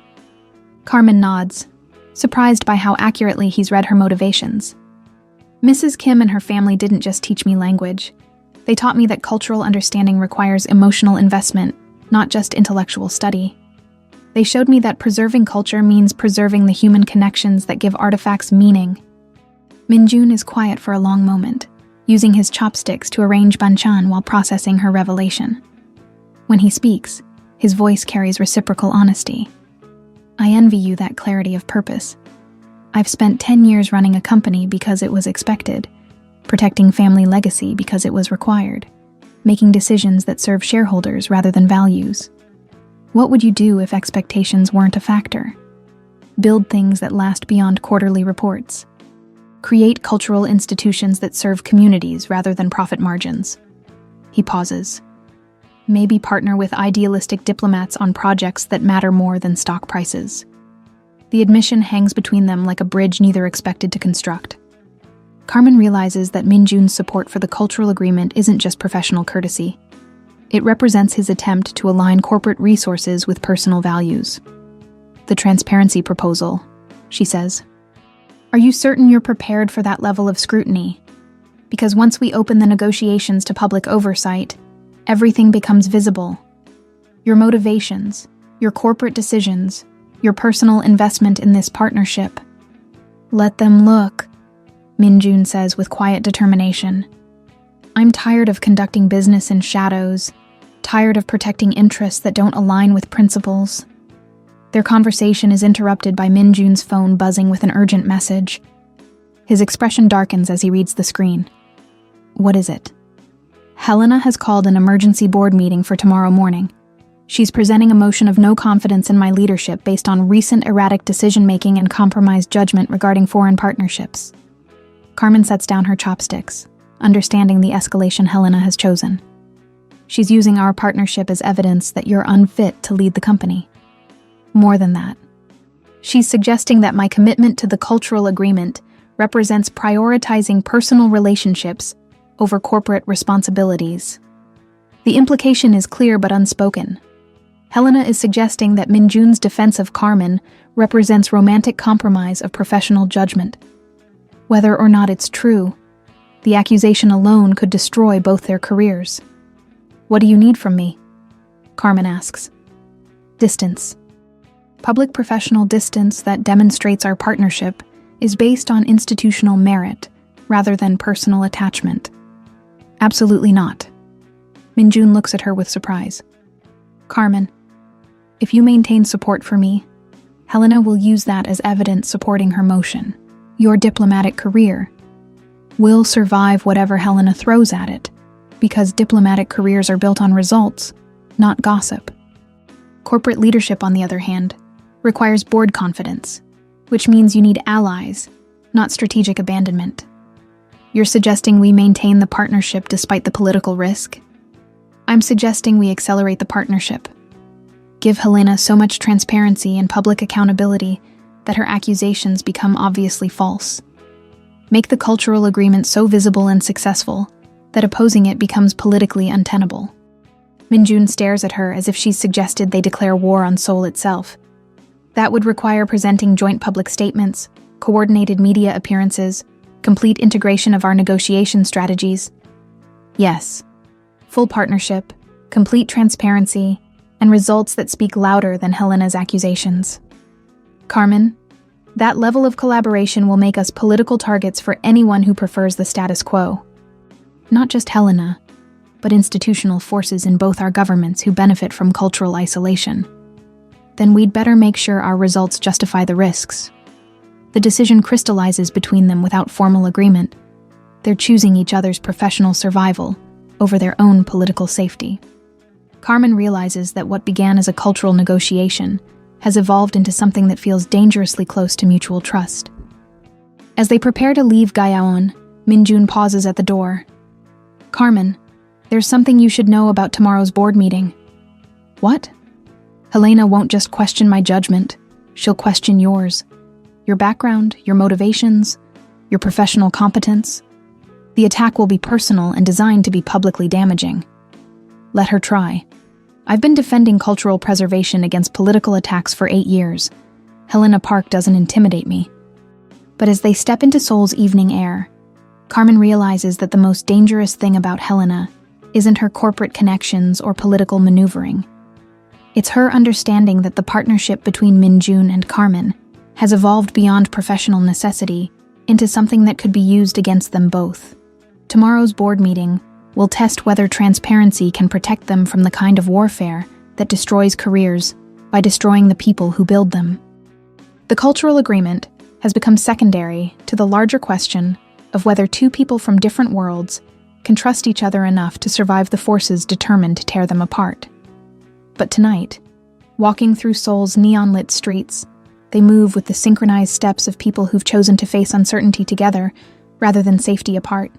Carmen nods, surprised by how accurately he's read her motivations. Mrs. Kim and her family didn't just teach me language. They taught me that cultural understanding requires emotional investment, not just intellectual study. They showed me that preserving culture means preserving the human connections that give artifacts meaning. Minjun is quiet for a long moment, using his chopsticks to arrange banchan while processing her revelation. When he speaks, his voice carries reciprocal honesty. I envy you that clarity of purpose. I've spent 10 years running a company because it was expected, protecting family legacy because it was required, making decisions that serve shareholders rather than values. What would you do if expectations weren't a factor? Build things that last beyond quarterly reports. Create cultural institutions that serve communities rather than profit margins. He pauses. Maybe partner with idealistic diplomats on projects that matter more than stock prices. The admission hangs between them like a bridge neither expected to construct. Carmen realizes that Minjun's support for the cultural agreement isn't just professional courtesy. It represents his attempt to align corporate resources with personal values. The transparency proposal, she says. Are you certain you're prepared for that level of scrutiny? Because once we open the negotiations to public oversight, everything becomes visible. Your motivations, your corporate decisions, your personal investment in this partnership. Let them look, Minjun says with quiet determination. I'm tired of conducting business in shadows, tired of protecting interests that don't align with principles. Their conversation is interrupted by Minjun's phone buzzing with an urgent message. His expression darkens as he reads the screen. What is it? Helena has called an emergency board meeting for tomorrow morning. She's presenting a motion of no confidence in my leadership based on recent erratic decision-making and compromised judgment regarding foreign partnerships. Carmen sets down her chopsticks, understanding the escalation Helena has chosen. She's using our partnership as evidence that you're unfit to lead the company. More than that, she's suggesting that my commitment to the cultural agreement represents prioritizing personal relationships over corporate responsibilities. The implication is clear but unspoken. Helena is suggesting that Minjun's defense of Carmen represents romantic compromise of professional judgment. Whether or not it's true, the accusation alone could destroy both their careers. What do you need from me? Carmen asks. Distance. Public professional distance that demonstrates our partnership is based on institutional merit rather than personal attachment. Absolutely not. Minjun looks at her with surprise. Carmen, if you maintain support for me, Helena will use that as evidence supporting her motion. Your diplomatic career will survive whatever Helena throws at it, because diplomatic careers are built on results, not gossip. Corporate leadership, on the other hand, requires board confidence, which means you need allies, not strategic abandonment. You're suggesting we maintain the partnership despite the political risk? I'm suggesting we accelerate the partnership. Give Helena so much transparency and public accountability that her accusations become obviously false. Make the cultural agreement so visible and successful that opposing it becomes politically untenable. Minjun stares at her as if she's suggested they declare war on Seoul itself. That would require presenting joint public statements, coordinated media appearances, complete integration of our negotiation strategies. Yes, full partnership, complete transparency, and results that speak louder than Helena's accusations. Carmen, that level of collaboration will make us political targets for anyone who prefers the status quo. Not just Helena, but institutional forces in both our governments who benefit from cultural isolation. Then we'd better make sure our results justify the risks. The decision crystallizes between them without formal agreement. They're choosing each other's professional survival over their own political safety. Carmen realizes that what began as a cultural negotiation has evolved into something that feels dangerously close to mutual trust. As they prepare to leave Gayaon, Minjun pauses at the door. Carmen, there's something you should know about tomorrow's board meeting. What? Helena won't just question my judgment, she'll question yours. your background, your motivations, your professional competence. The attack will be personal and designed to be publicly damaging. Let her try. I've been defending cultural preservation against political attacks for 8 years. Helena Park doesn't intimidate me. But as they step into Seoul's evening air, Carmen realizes that the most dangerous thing about Helena isn't her corporate connections or political maneuvering. It's her understanding that the partnership between Min-jun and Carmen has evolved beyond professional necessity into something that could be used against them both. Tomorrow's board meeting will test whether transparency can protect them from the kind of warfare that destroys careers by destroying the people who build them. The cultural agreement has become secondary to the larger question of whether two people from different worlds can trust each other enough to survive the forces determined to tear them apart. But tonight, walking through Seoul's neon-lit streets, they move with the synchronized steps of people who've chosen to face uncertainty together rather than safety apart.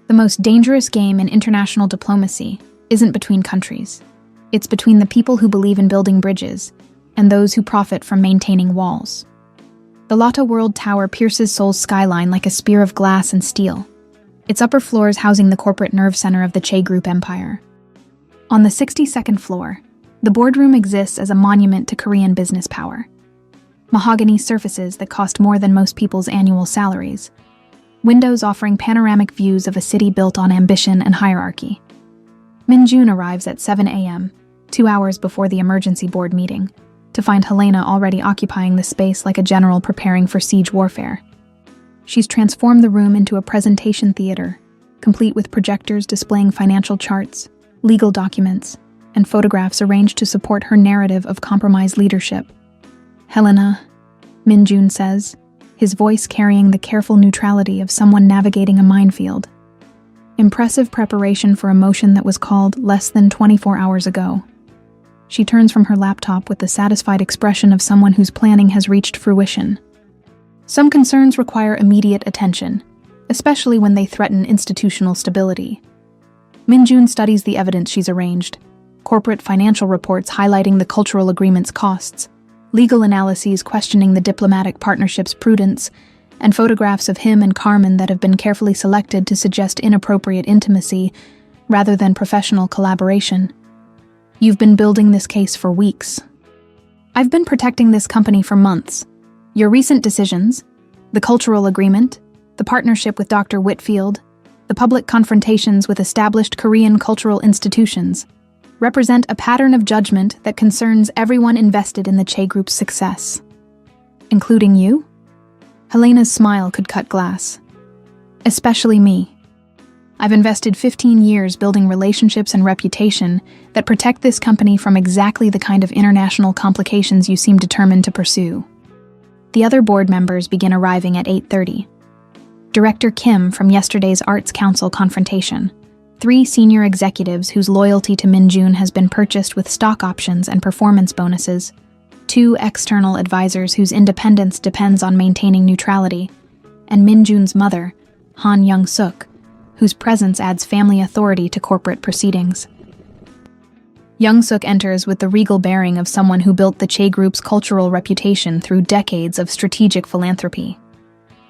The most dangerous game in international diplomacy isn't between countries. It's between the people who believe in building bridges and those who profit from maintaining walls. The Lotte World Tower pierces Seoul's skyline like a spear of glass and steel, its upper floors housing the corporate nerve center of the Che Group empire. On the 62nd floor, the boardroom exists as a monument to Korean business power. Mahogany surfaces that cost more than most people's annual salaries. Windows offering panoramic views of a city built on ambition and hierarchy. Min-jun arrives at 7 a.m., 2 hours before the emergency board meeting, to find Helena already occupying the space like a general preparing for siege warfare. She's transformed the room into a presentation theater, complete with projectors displaying financial charts, legal documents, and photographs arranged to support her narrative of compromised leadership. Helena, Min-jun says, his voice carrying the careful neutrality of someone navigating a minefield. Impressive preparation for a motion that was called less than 24 hours ago. She turns from her laptop with the satisfied expression of someone whose planning has reached fruition. Some concerns require immediate attention, especially when they threaten institutional stability. Min-jun studies the evidence she's arranged, corporate financial reports highlighting the cultural agreement's costs, legal analyses questioning the diplomatic partnership's prudence, and photographs of him and Carmen that have been carefully selected to suggest inappropriate intimacy rather than professional collaboration. You've been building this case for weeks. I've been protecting this company for months. Your recent decisions, the cultural agreement, the partnership with Dr. Whitfield, the public confrontations with established Korean cultural institutions, represent a pattern of judgment that concerns everyone invested in the Che Group's success. Including you? Helena's smile could cut glass. Especially me. I've invested 15 years building relationships and reputation that protect this company from exactly the kind of international complications you seem determined to pursue. The other board members begin arriving at 8:30. Director Kim from yesterday's Arts Council confrontation, 3 senior executives whose loyalty to Min-jun has been purchased with stock options and performance bonuses, 2 external advisors whose independence depends on maintaining neutrality, and Min-jun's mother, Han Young-suk, whose presence adds family authority to corporate proceedings. Young-suk enters with the regal bearing of someone who built the Che Group's cultural reputation through decades of strategic philanthropy.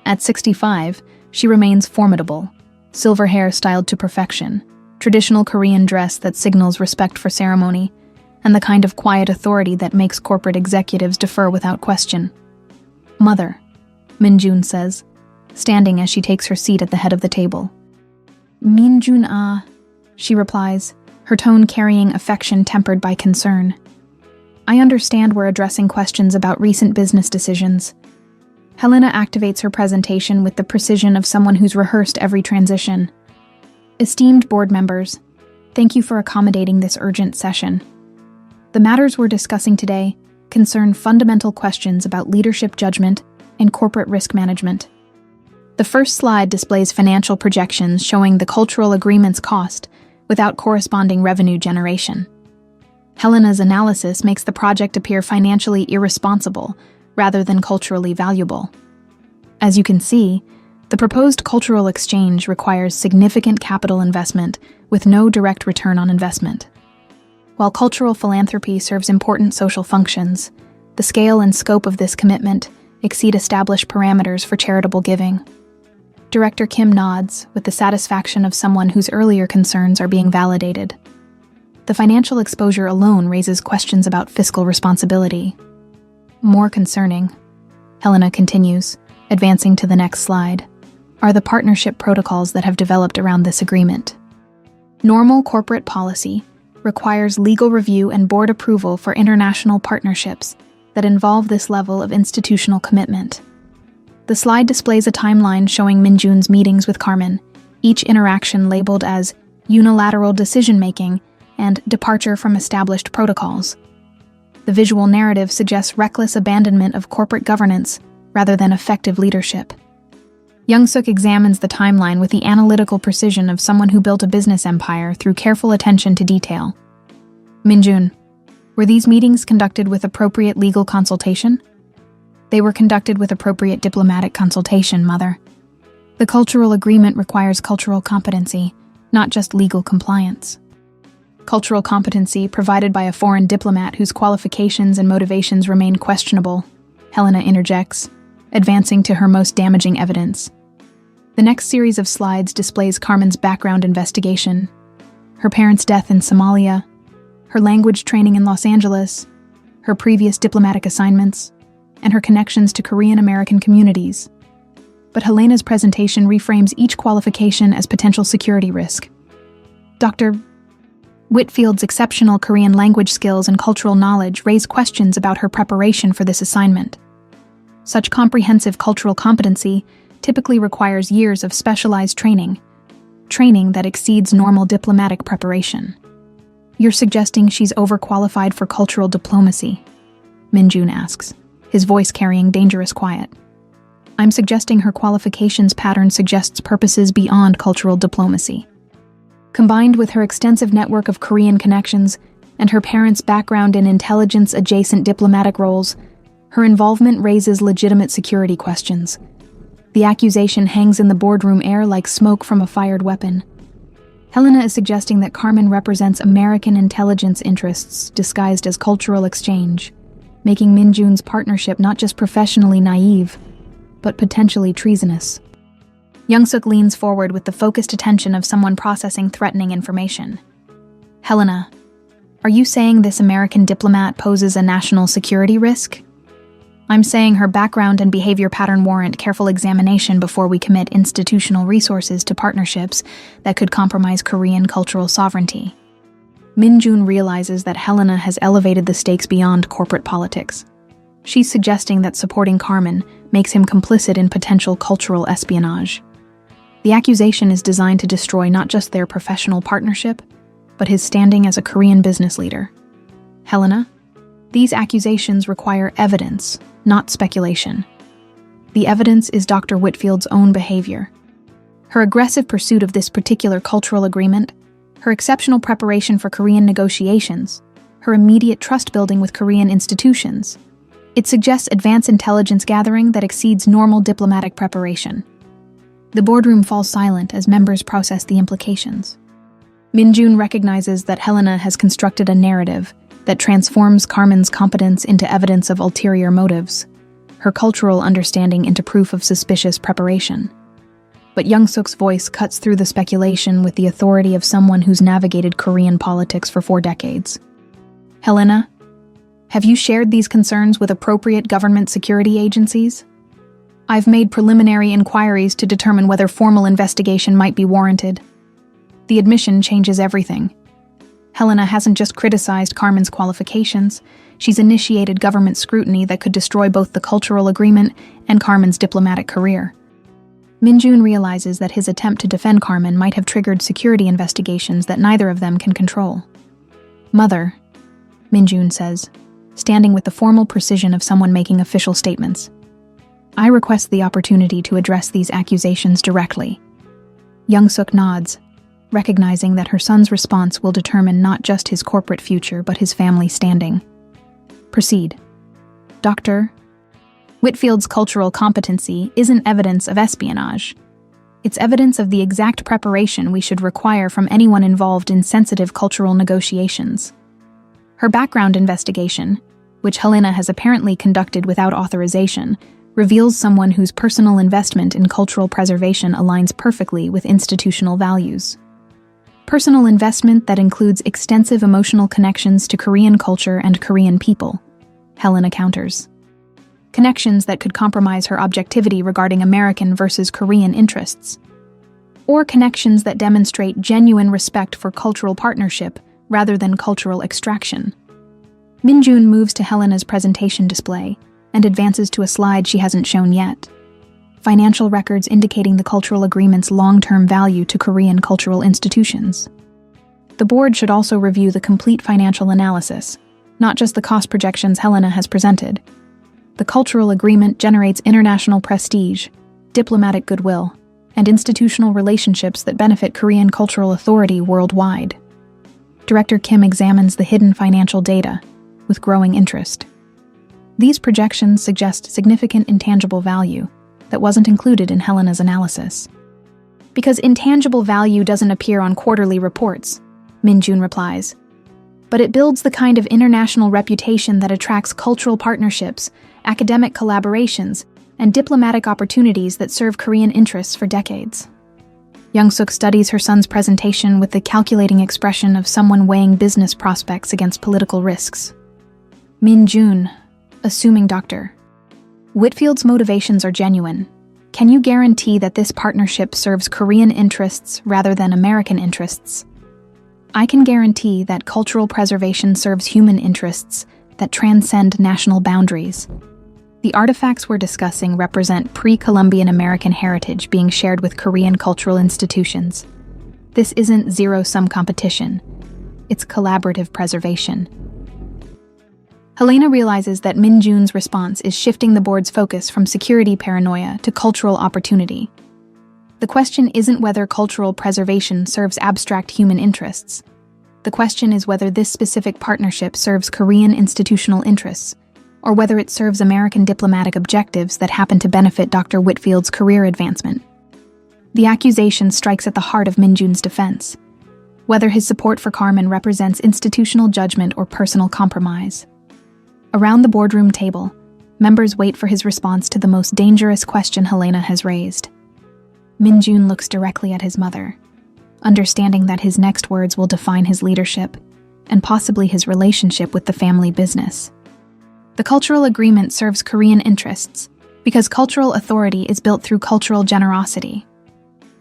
At 65, she remains formidable, silver hair styled to perfection, traditional Korean dress that signals respect for ceremony, and the kind of quiet authority that makes corporate executives defer without question. Mother, Min-jun says, standing as she takes her seat at the head of the table. Min-jun, she replies, her tone carrying affection tempered by concern. I understand we're addressing questions about recent business decisions. Helena activates her presentation with the precision of someone who's rehearsed every transition. Esteemed board members, thank you for accommodating this urgent session. The matters we're discussing today concern fundamental questions about leadership judgment and corporate risk management. The first slide displays financial projections showing the cultural agreement's cost without corresponding revenue generation. Helena's analysis makes the project appear financially irresponsible rather than culturally valuable. As you can see, the proposed cultural exchange requires significant capital investment with no direct return on investment. While cultural philanthropy serves important social functions, the scale and scope of this commitment exceed established parameters for charitable giving. Director Kim nods, with the satisfaction of someone whose earlier concerns are being validated. The financial exposure alone raises questions about fiscal responsibility. More concerning, Helena continues, advancing to the next slide, are the partnership protocols that have developed around this agreement. Normal corporate policy requires legal review and board approval for international partnerships that involve this level of institutional commitment. The slide displays a timeline showing Minjun's meetings with Carmen, each interaction labeled as unilateral decision-making and departure from established protocols. The visual narrative suggests reckless abandonment of corporate governance rather than effective leadership. Young-suk examines the timeline with the analytical precision of someone who built a business empire through careful attention to detail. Minjun, were these meetings conducted with appropriate legal consultation? They were conducted with appropriate diplomatic consultation, Mother. The cultural agreement requires cultural competency, not just legal compliance. Cultural competency provided by a foreign diplomat whose qualifications and motivations remain questionable, Helena interjects, advancing to her most damaging evidence. The next series of slides displays Carmen's background investigation, her parents' death in Somalia, her language training in Los Angeles, her previous diplomatic assignments, and her connections to Korean American communities. But Helena's presentation reframes each qualification as potential security risk. Dr. Whitfield's exceptional Korean language skills and cultural knowledge raise questions about her preparation for this assignment. Such comprehensive cultural competency typically requires years of specialized training that exceeds normal diplomatic preparation. You're suggesting she's overqualified for cultural diplomacy? Minjun asks, his voice carrying dangerous quiet. I'm suggesting her qualifications pattern suggests purposes beyond cultural diplomacy. Combined with her extensive network of Korean connections and her parents' background in intelligence-adjacent diplomatic roles, her involvement raises legitimate security questions. The accusation hangs in the boardroom air like smoke from a fired weapon. Helena is suggesting that Carmen represents American intelligence interests disguised as cultural exchange, making Minjun's partnership not just professionally naive, but potentially treasonous. Young-suk leans forward with the focused attention of someone processing threatening information. Helena, are you saying this American diplomat poses a national security risk? I'm saying her background and behavior pattern warrant careful examination before we commit institutional resources to partnerships that could compromise Korean cultural sovereignty. Minjun realizes that Helena has elevated the stakes beyond corporate politics. She's suggesting that supporting Carmen makes him complicit in potential cultural espionage. The accusation is designed to destroy not just their professional partnership, but his standing as a Korean business leader. Helena, these accusations require evidence, not speculation. The evidence is Dr. Whitfield's own behavior. Her aggressive pursuit of this particular cultural agreement, her exceptional preparation for Korean negotiations, her immediate trust building with Korean institutions. It suggests advanced intelligence gathering that exceeds normal diplomatic preparation. The boardroom falls silent as members process the implications. Minjun recognizes that Helena has constructed a narrative that transforms Carmen's competence into evidence of ulterior motives, her cultural understanding into proof of suspicious preparation. But Young-suk's voice cuts through the speculation with the authority of someone who's navigated Korean politics for 4 decades. Helena, have you shared these concerns with appropriate government security agencies? I've made preliminary inquiries to determine whether formal investigation might be warranted. The admission changes everything. Helena hasn't just criticized Carmen's qualifications, she's initiated government scrutiny that could destroy both the cultural agreement and Carmen's diplomatic career. Minjun realizes that his attempt to defend Carmen might have triggered security investigations that neither of them can control. Mother, Minjun says, standing with the formal precision of someone making official statements. I request the opportunity to address these accusations directly. Young-suk nods, recognizing that her son's response will determine not just his corporate future but his family standing. Proceed. Dr. Whitfield's cultural competency isn't evidence of espionage. It's evidence of the exact preparation we should require from anyone involved in sensitive cultural negotiations. Her background investigation, which Helena has apparently conducted without authorization, reveals someone whose personal investment in cultural preservation aligns perfectly with institutional values. Personal investment that includes extensive emotional connections to Korean culture and Korean people, Helena counters. Connections that could compromise her objectivity regarding American versus Korean interests. Or connections that demonstrate genuine respect for cultural partnership rather than cultural extraction. Minjun moves to Helena's presentation display and advances to a slide she hasn't shown yet. Financial records indicating the cultural agreement's long-term value to Korean cultural institutions. The board should also review the complete financial analysis, not just the cost projections Helena has presented. The cultural agreement generates international prestige, diplomatic goodwill, and institutional relationships that benefit Korean cultural authority worldwide. Director Kim examines the hidden financial data with growing interest. These projections suggest significant intangible value that wasn't included in Helena's analysis. Because intangible value doesn't appear on quarterly reports, Minjun replies, but it builds the kind of international reputation that attracts cultural partnerships, academic collaborations, and diplomatic opportunities that serve Korean interests for decades. Young-suk studies her son's presentation with the calculating expression of someone weighing business prospects against political risks. Minjun, assuming Dr. Whitfield's motivations are genuine. Can you guarantee that this partnership serves Korean interests rather than American interests? I can guarantee that cultural preservation serves human interests that transcend national boundaries. The artifacts we're discussing represent pre-Columbian American heritage being shared with Korean cultural institutions. This isn't zero-sum competition. It's collaborative preservation. Helena realizes that Minjun's response is shifting the board's focus from security paranoia to cultural opportunity. The question isn't whether cultural preservation serves abstract human interests. The question is whether this specific partnership serves Korean institutional interests, or whether it serves American diplomatic objectives that happen to benefit Dr. Whitfield's career advancement. The accusation strikes at the heart of Minjun's defense, whether his support for Carmen represents institutional judgment or personal compromise. Around the boardroom table, members wait for his response to the most dangerous question Helena has raised. Minjun looks directly at his mother, understanding that his next words will define his leadership and possibly his relationship with the family business. The cultural agreement serves Korean interests because cultural authority is built through cultural generosity.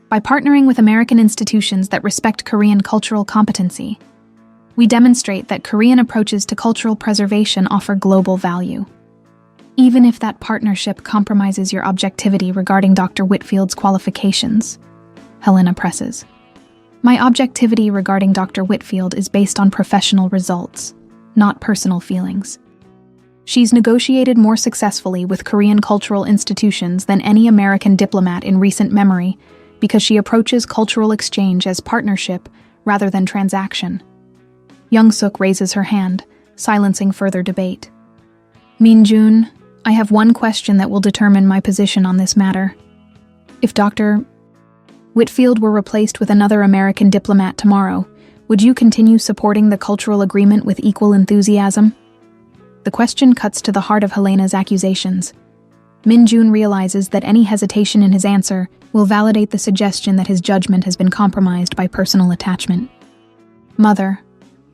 By partnering with American institutions that respect Korean cultural competency, we demonstrate that Korean approaches to cultural preservation offer global value. Even if that partnership compromises your objectivity regarding Dr. Whitfield's qualifications, Helena presses. My objectivity regarding Dr. Whitfield is based on professional results, not personal feelings. She's negotiated more successfully with Korean cultural institutions than any American diplomat in recent memory because she approaches cultural exchange as partnership rather than transaction. Young-suk raises her hand, silencing further debate. Minjun, I have one question that will determine my position on this matter. If Dr. Whitfield were replaced with another American diplomat tomorrow, would you continue supporting the cultural agreement with equal enthusiasm? The question cuts to the heart of Helena's accusations. Minjun realizes that any hesitation in his answer will validate the suggestion that his judgment has been compromised by personal attachment. Mother,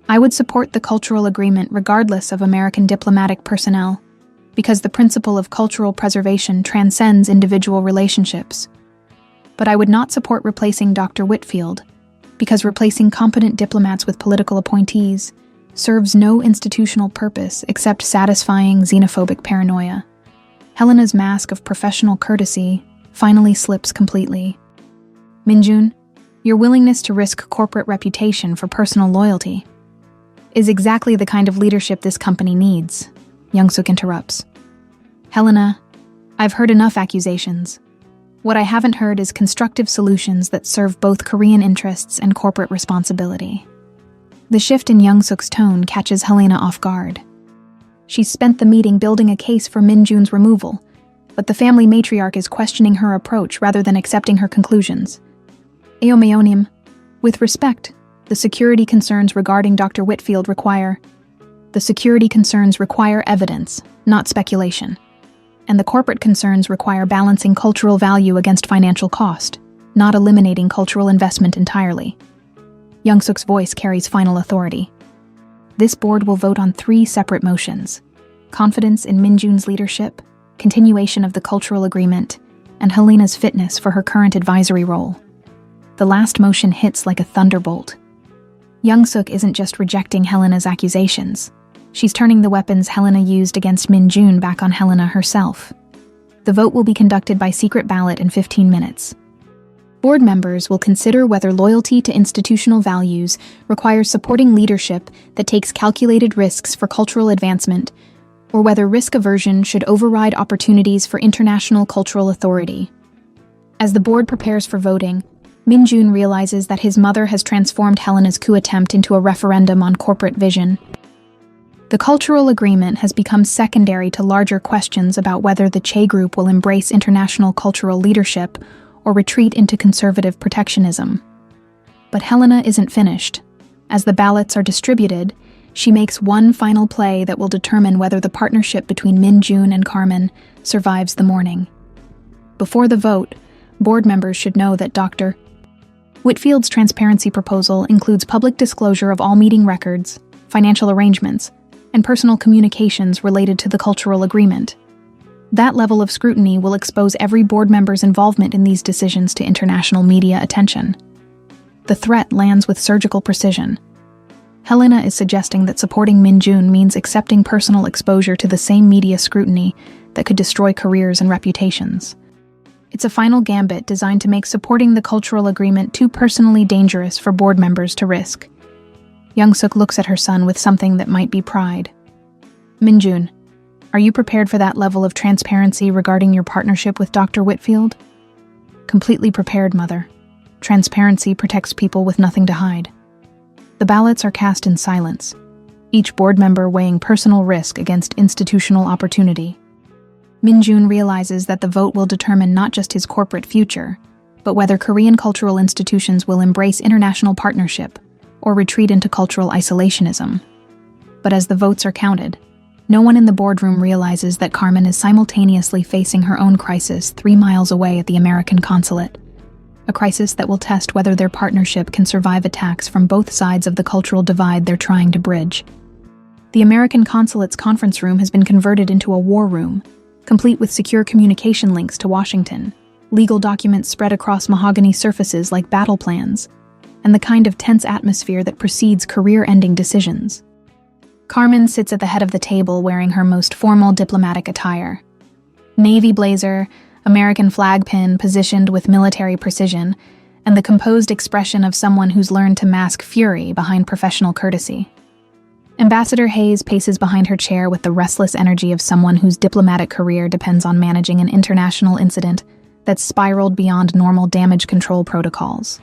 I would support the cultural agreement regardless of American diplomatic personnel, because the principle of cultural preservation transcends individual relationships. But I would not support replacing Dr. Whitfield, because replacing competent diplomats with political appointees serves no institutional purpose except satisfying xenophobic paranoia. Helena's mask of professional courtesy finally slips completely. Minjun, your willingness to risk corporate reputation for personal loyalty is exactly the kind of leadership this company needs, Young-suk interrupts. Helena, I've heard enough accusations. What I haven't heard is constructive solutions that serve both Korean interests and corporate responsibility. The shift in Young-suk's tone catches Helena off guard. She's spent the meeting building a case for Minjun's removal, but the family matriarch is questioning her approach rather than accepting her conclusions. Aomeonim, with respect, the security concerns regarding Dr. Whitfield require evidence, not speculation. and the corporate concerns require balancing cultural value against financial cost, not eliminating cultural investment entirely. Young-suk's voice carries final authority. This board will vote on 3 separate motions: confidence in Min-jun's leadership, continuation of the cultural agreement, and Helena's fitness for her current advisory role. The last motion hits like a thunderbolt. Young-suk isn't just rejecting Helena's accusations. She's turning the weapons Helena used against Min-jun back on Helena herself. The vote will be conducted by secret ballot in 15 minutes. Board members will consider whether loyalty to institutional values requires supporting leadership that takes calculated risks for cultural advancement, or whether risk aversion should override opportunities for international cultural authority. As the board prepares for voting, Min-jun realizes that his mother has transformed Helena's coup attempt into a referendum on corporate vision. The cultural agreement has become secondary to larger questions about whether the Che Group will embrace international cultural leadership or retreat into conservative protectionism. But Helena isn't finished. As the ballots are distributed, she makes one final play that will determine whether the partnership between Min-jun and Carmen survives the morning. Before the vote, board members should know that Dr. Whitfield's transparency proposal includes public disclosure of all meeting records, financial arrangements, and personal communications related to the cultural agreement. That level of scrutiny will expose every board member's involvement in these decisions to international media attention. The threat lands with surgical precision. Helena is suggesting that supporting Min-jun means accepting personal exposure to the same media scrutiny that could destroy careers and reputations. It's a final gambit designed to make supporting the cultural agreement too personally dangerous for board members to risk. Young-suk looks at her son with something that might be pride. Min-jun, are you prepared for that level of transparency regarding your partnership with Dr. Whitfield? Completely prepared, Mother. Transparency protects people with nothing to hide. The ballots are cast in silence, each board member weighing personal risk against institutional opportunity. Min-jun realizes that the vote will determine not just his corporate future, but whether Korean cultural institutions will embrace international partnership or retreat into cultural isolationism. But as the votes are counted, no one in the boardroom realizes that Carmen is simultaneously facing her own crisis 3 miles away at the American consulate, a crisis that will test whether their partnership can survive attacks from both sides of the cultural divide they're trying to bridge. The American consulate's conference room has been converted into a war room, complete with secure communication links to Washington, legal documents spread across mahogany surfaces like battle plans, and the kind of tense atmosphere that precedes career-ending decisions. Carmen sits at the head of the table wearing her most formal diplomatic attire. Navy blazer, American flag pin positioned with military precision, and the composed expression of someone who's learned to mask fury behind professional courtesy. Ambassador Hayes paces behind her chair with the restless energy of someone whose diplomatic career depends on managing an international incident that's spiraled beyond normal damage control protocols.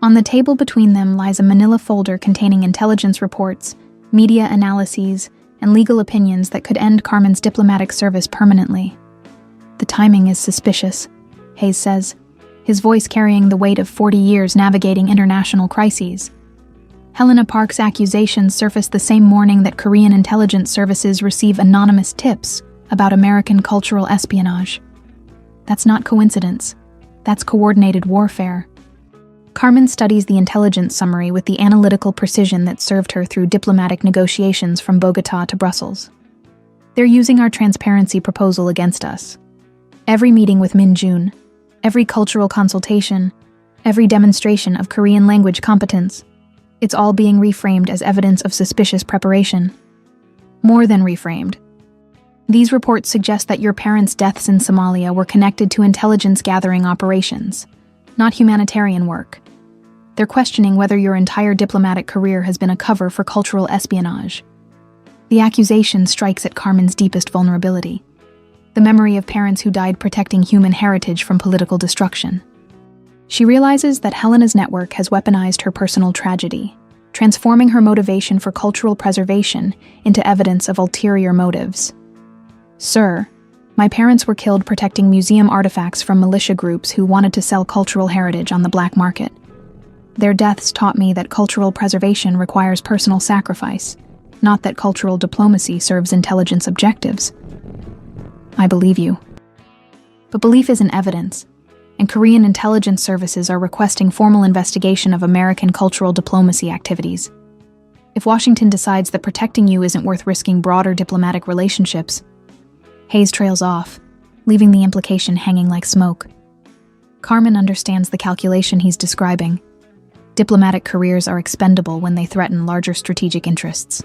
On the table between them lies a manila folder containing intelligence reports, media analyses, and legal opinions that could end Carmen's diplomatic service permanently. The timing is suspicious, Hayes says, his voice carrying the weight of 40 years navigating international crises. Helena Park's accusations surfaced the same morning that Korean intelligence services receive anonymous tips about American cultural espionage. That's not coincidence. That's coordinated warfare. Carmen studies the intelligence summary with the analytical precision that served her through diplomatic negotiations from Bogota to Brussels. They're using our transparency proposal against us. Every meeting with Min-jun, every cultural consultation, every demonstration of Korean language competence, it's all being reframed as evidence of suspicious preparation. More than reframed. These reports suggest that your parents' deaths in Somalia were connected to intelligence-gathering operations, not humanitarian work. They're questioning whether your entire diplomatic career has been a cover for cultural espionage. The accusation strikes at Carmen's deepest vulnerability, the memory of parents who died protecting human heritage from political destruction. She realizes that Helena's network has weaponized her personal tragedy, transforming her motivation for cultural preservation into evidence of ulterior motives. Sir, my parents were killed protecting museum artifacts from militia groups who wanted to sell cultural heritage on the black market. Their deaths taught me that cultural preservation requires personal sacrifice, not that cultural diplomacy serves intelligence objectives. I believe you. But belief isn't evidence, and Korean intelligence services are requesting formal investigation of American cultural diplomacy activities. If Washington decides that protecting you isn't worth risking broader diplomatic relationships, Hayes trails off, leaving the implication hanging like smoke. Carmen understands the calculation he's describing. Diplomatic careers are expendable when they threaten larger strategic interests.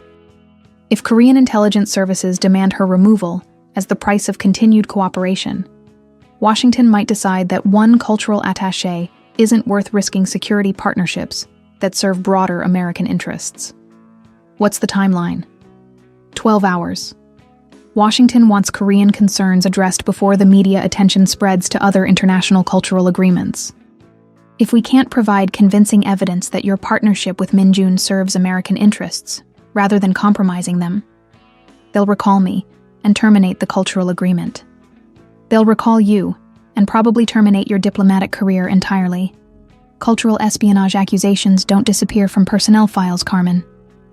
If Korean intelligence services demand her removal as the price of continued cooperation, Washington might decide that one cultural attaché isn't worth risking security partnerships that serve broader American interests. What's the timeline? 12 hours. Washington wants Korean concerns addressed before the media attention spreads to other international cultural agreements. If we can't provide convincing evidence that your partnership with Min Jun serves American interests, rather than compromising them, they'll recall me and terminate the cultural agreement. They'll recall you and probably terminate your diplomatic career entirely. Cultural espionage accusations don't disappear from personnel files, Carmen.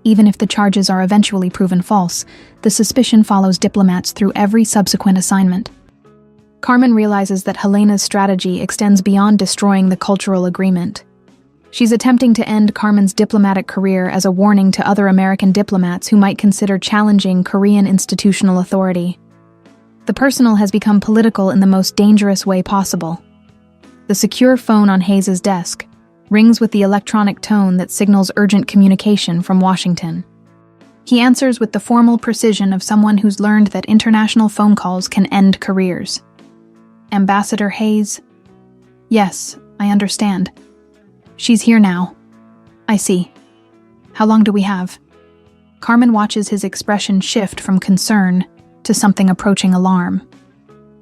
Even if the charges are eventually proven false, the suspicion follows diplomats through every subsequent assignment. Carmen realizes that Helena's strategy extends beyond destroying the cultural agreement. She's attempting to end Carmen's diplomatic career as a warning to other American diplomats who might consider challenging Korean institutional authority. The personal has become political in the most dangerous way possible. The secure phone on Hayes' desk rings with the electronic tone that signals urgent communication from Washington. He answers with the formal precision of someone who's learned that international phone calls can end careers. Ambassador Hayes? Yes, I understand. She's here now. I see. How long do we have? Carmen watches his expression shift from concern to something approaching alarm.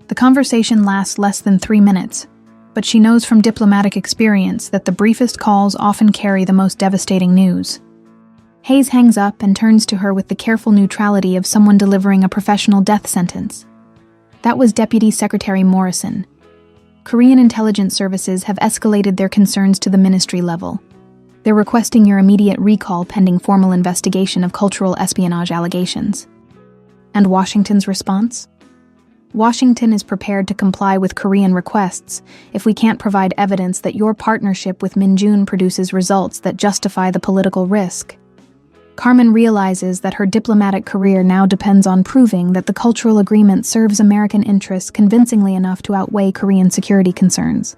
The conversation lasts less than 3 minutes, but she knows from diplomatic experience that the briefest calls often carry the most devastating news. Hayes hangs up and turns to her with the careful neutrality of someone delivering a professional death sentence. That was Deputy Secretary Morrison. Korean intelligence services have escalated their concerns to the ministry level. They're requesting your immediate recall pending formal investigation of cultural espionage allegations. And Washington's response? Washington is prepared to comply with Korean requests if we can't provide evidence that your partnership with Min Jun produces results that justify the political risk. Carmen realizes that her diplomatic career now depends on proving that the cultural agreement serves American interests convincingly enough to outweigh Korean security concerns.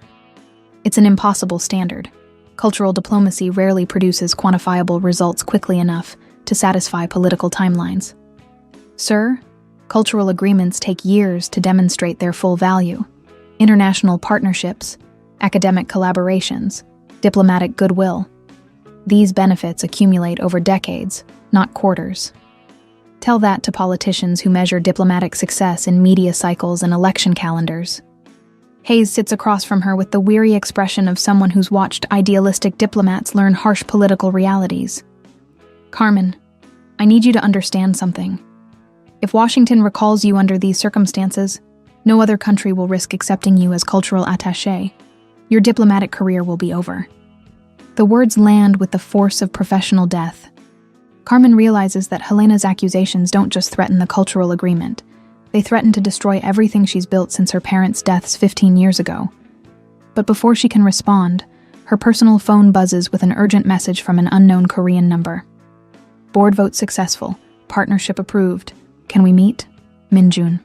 It's an impossible standard. Cultural diplomacy rarely produces quantifiable results quickly enough to satisfy political timelines. Sir, cultural agreements take years to demonstrate their full value. International partnerships, academic collaborations, diplomatic goodwill. These benefits accumulate over decades, not quarters. Tell that to politicians who measure diplomatic success in media cycles and election calendars. Hayes sits across from her with the weary expression of someone who's watched idealistic diplomats learn harsh political realities. Carmen, I need you to understand something. If Washington recalls you under these circumstances, no other country will risk accepting you as cultural attaché. Your diplomatic career will be over. The words land with the force of professional death. Carmen realizes that Helena's accusations don't just threaten the cultural agreement. They threaten to destroy everything she's built since her parents' deaths 15 years ago. But before she can respond, her personal phone buzzes with an urgent message from an unknown Korean number. Board vote successful. Partnership approved. Can we meet? Min Jun.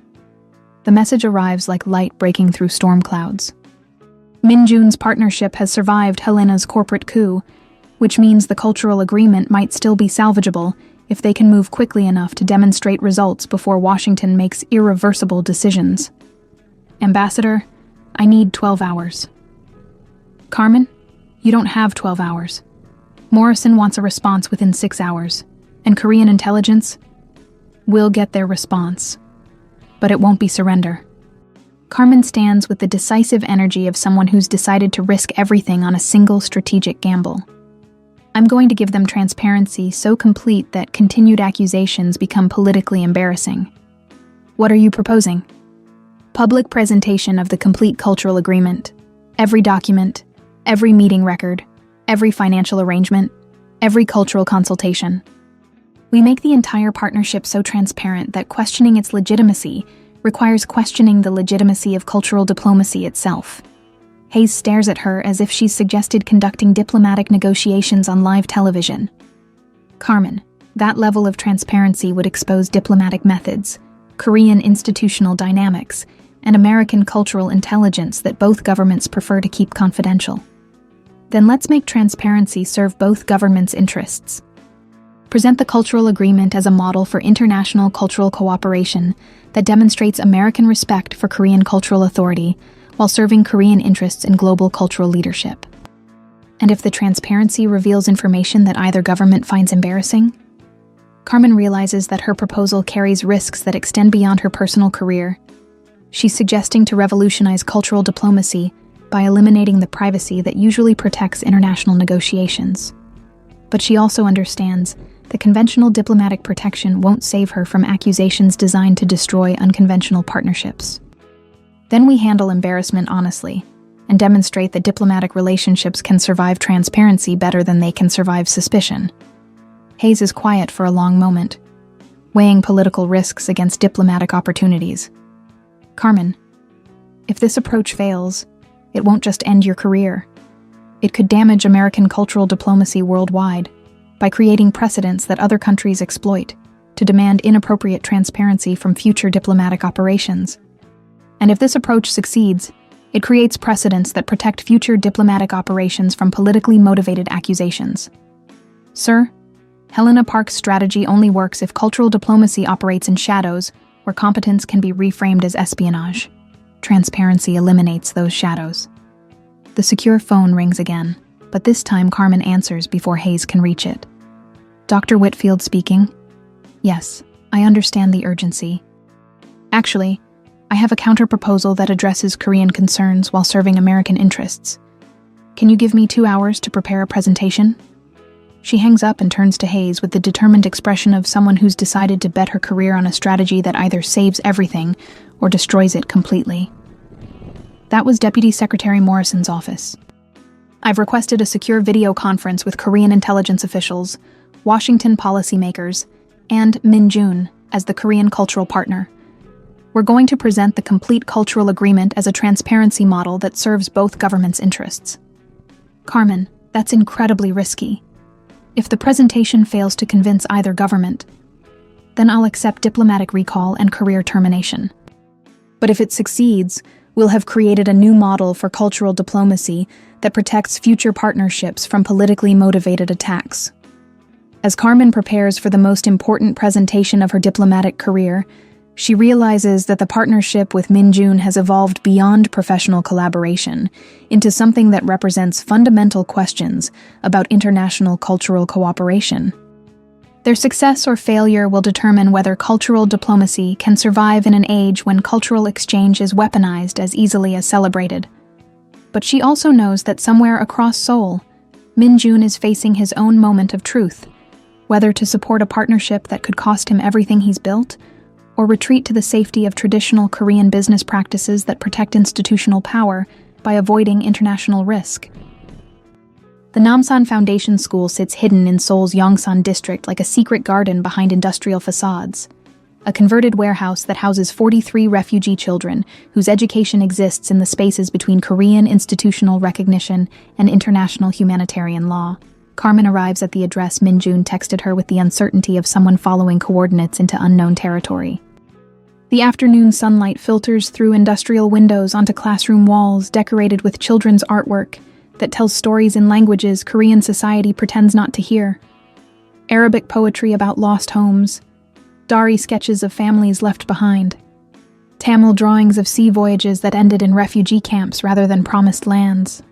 The message arrives like light breaking through storm clouds. Min Jun's partnership has survived Helena's corporate coup, which means the cultural agreement might still be salvageable if they can move quickly enough to demonstrate results before Washington makes irreversible decisions. Ambassador, I need 12 hours. Carmen, you don't have 12 hours. Morrison wants a response within 6 hours, and Korean intelligence will get their response. But it won't be surrender. Carmen stands with the decisive energy of someone who's decided to risk everything on a single strategic gamble. I'm going to give them transparency so complete that continued accusations become politically embarrassing. What are you proposing? Public presentation of the complete cultural agreement. Every document, every meeting record, every financial arrangement, every cultural consultation. We make the entire partnership so transparent that questioning its legitimacy requires questioning the legitimacy of cultural diplomacy itself. Hayes stares at her as if she's suggested conducting diplomatic negotiations on live television. Carmen, that level of transparency would expose diplomatic methods, Korean institutional dynamics, and American cultural intelligence that both governments prefer to keep confidential. Then let's make transparency serve both governments' interests. Present the cultural agreement as a model for international cultural cooperation that demonstrates American respect for Korean cultural authority while serving Korean interests in global cultural leadership. And if the transparency reveals information that either government finds embarrassing? Carmen realizes that her proposal carries risks that extend beyond her personal career. She's suggesting to revolutionize cultural diplomacy by eliminating the privacy that usually protects international negotiations. But she also understands that conventional diplomatic protection won't save her from accusations designed to destroy unconventional partnerships. Then we handle embarrassment honestly and demonstrate that diplomatic relationships can survive transparency better than they can survive suspicion. Hayes is quiet for a long moment, weighing political risks against diplomatic opportunities. Carmen, if this approach fails, it won't just end your career. It could damage American cultural diplomacy worldwide by creating precedents that other countries exploit to demand inappropriate transparency from future diplomatic operations. And if this approach succeeds, it creates precedents that protect future diplomatic operations from politically motivated accusations. Sir, Helena Park's strategy only works if cultural diplomacy operates in shadows where competence can be reframed as espionage. Transparency eliminates those shadows. The secure phone rings again, but this time Carmen answers before Hayes can reach it. Dr. Whitfield speaking. Yes, I understand the urgency. Actually, I have a counter-proposal that addresses Korean concerns while serving American interests. Can you give me 2 hours to prepare a presentation? She hangs up and turns to Hayes with the determined expression of someone who's decided to bet her career on a strategy that either saves everything or destroys it completely. That was Deputy Secretary Morrison's office. I've requested a secure video conference with Korean intelligence officials, Washington policymakers, and Min Jun as the Korean cultural partner. We're going to present the complete cultural agreement as a transparency model that serves both governments' interests. Carmen, that's incredibly risky. If the presentation fails to convince either government, then I'll accept diplomatic recall and career termination. But if it succeeds, we'll have created a new model for cultural diplomacy that protects future partnerships from politically motivated attacks. As Carmen prepares for the most important presentation of her diplomatic career, she realizes that the partnership with Min Jun has evolved beyond professional collaboration into something that represents fundamental questions about international cultural cooperation. Their success or failure will determine whether cultural diplomacy can survive in an age when cultural exchange is weaponized as easily as celebrated. But she also knows that somewhere across Seoul, Min Jun is facing his own moment of truth, whether to support a partnership that could cost him everything he's built, or retreat to the safety of traditional Korean business practices that protect institutional power by avoiding international risk. The Namsan Foundation School sits hidden in Seoul's Yongsan district like a secret garden behind industrial facades, a converted warehouse that houses 43 refugee children whose education exists in the spaces between Korean institutional recognition and international humanitarian law. Carmen arrives at the address Min Jun texted her with the uncertainty of someone following coordinates into unknown territory. The afternoon sunlight filters through industrial windows onto classroom walls decorated with children's artwork that tells stories in languages Korean society pretends not to hear. Arabic poetry about lost homes, Dari sketches of families left behind, Tamil drawings of sea voyages that ended in refugee camps rather than promised lands.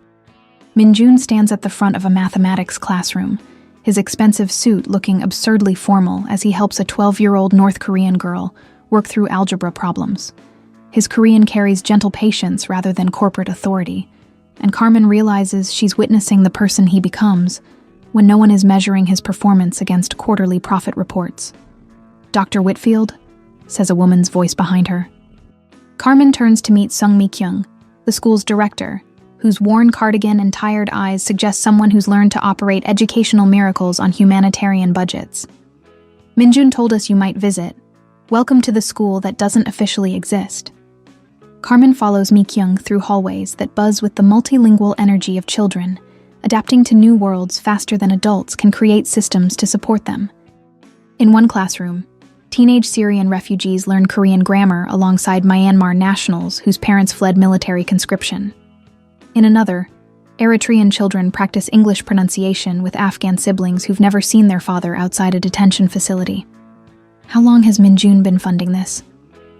Min Jun stands at the front of a mathematics classroom, his expensive suit looking absurdly formal as he helps a 12-year-old North Korean girl work through algebra problems. His Korean carries gentle patience rather than corporate authority, and Carmen realizes she's witnessing the person he becomes when no one is measuring his performance against quarterly profit reports. Dr. Whitfield, says a woman's voice behind her. Carmen turns to meet Sung Mi-kyung, the school's director, whose worn cardigan and tired eyes suggest someone who's learned to operate educational miracles on humanitarian budgets. Min Jun told us you might visit. Welcome to the school that doesn't officially exist. Carmen follows Mi-kyung through hallways that buzz with the multilingual energy of children, adapting to new worlds faster than adults can create systems to support them. In one classroom, teenage Syrian refugees learn Korean grammar alongside Myanmar nationals whose parents fled military conscription. In another, Eritrean children practice English pronunciation with Afghan siblings who've never seen their father outside a detention facility. How long has Min-jun been funding this?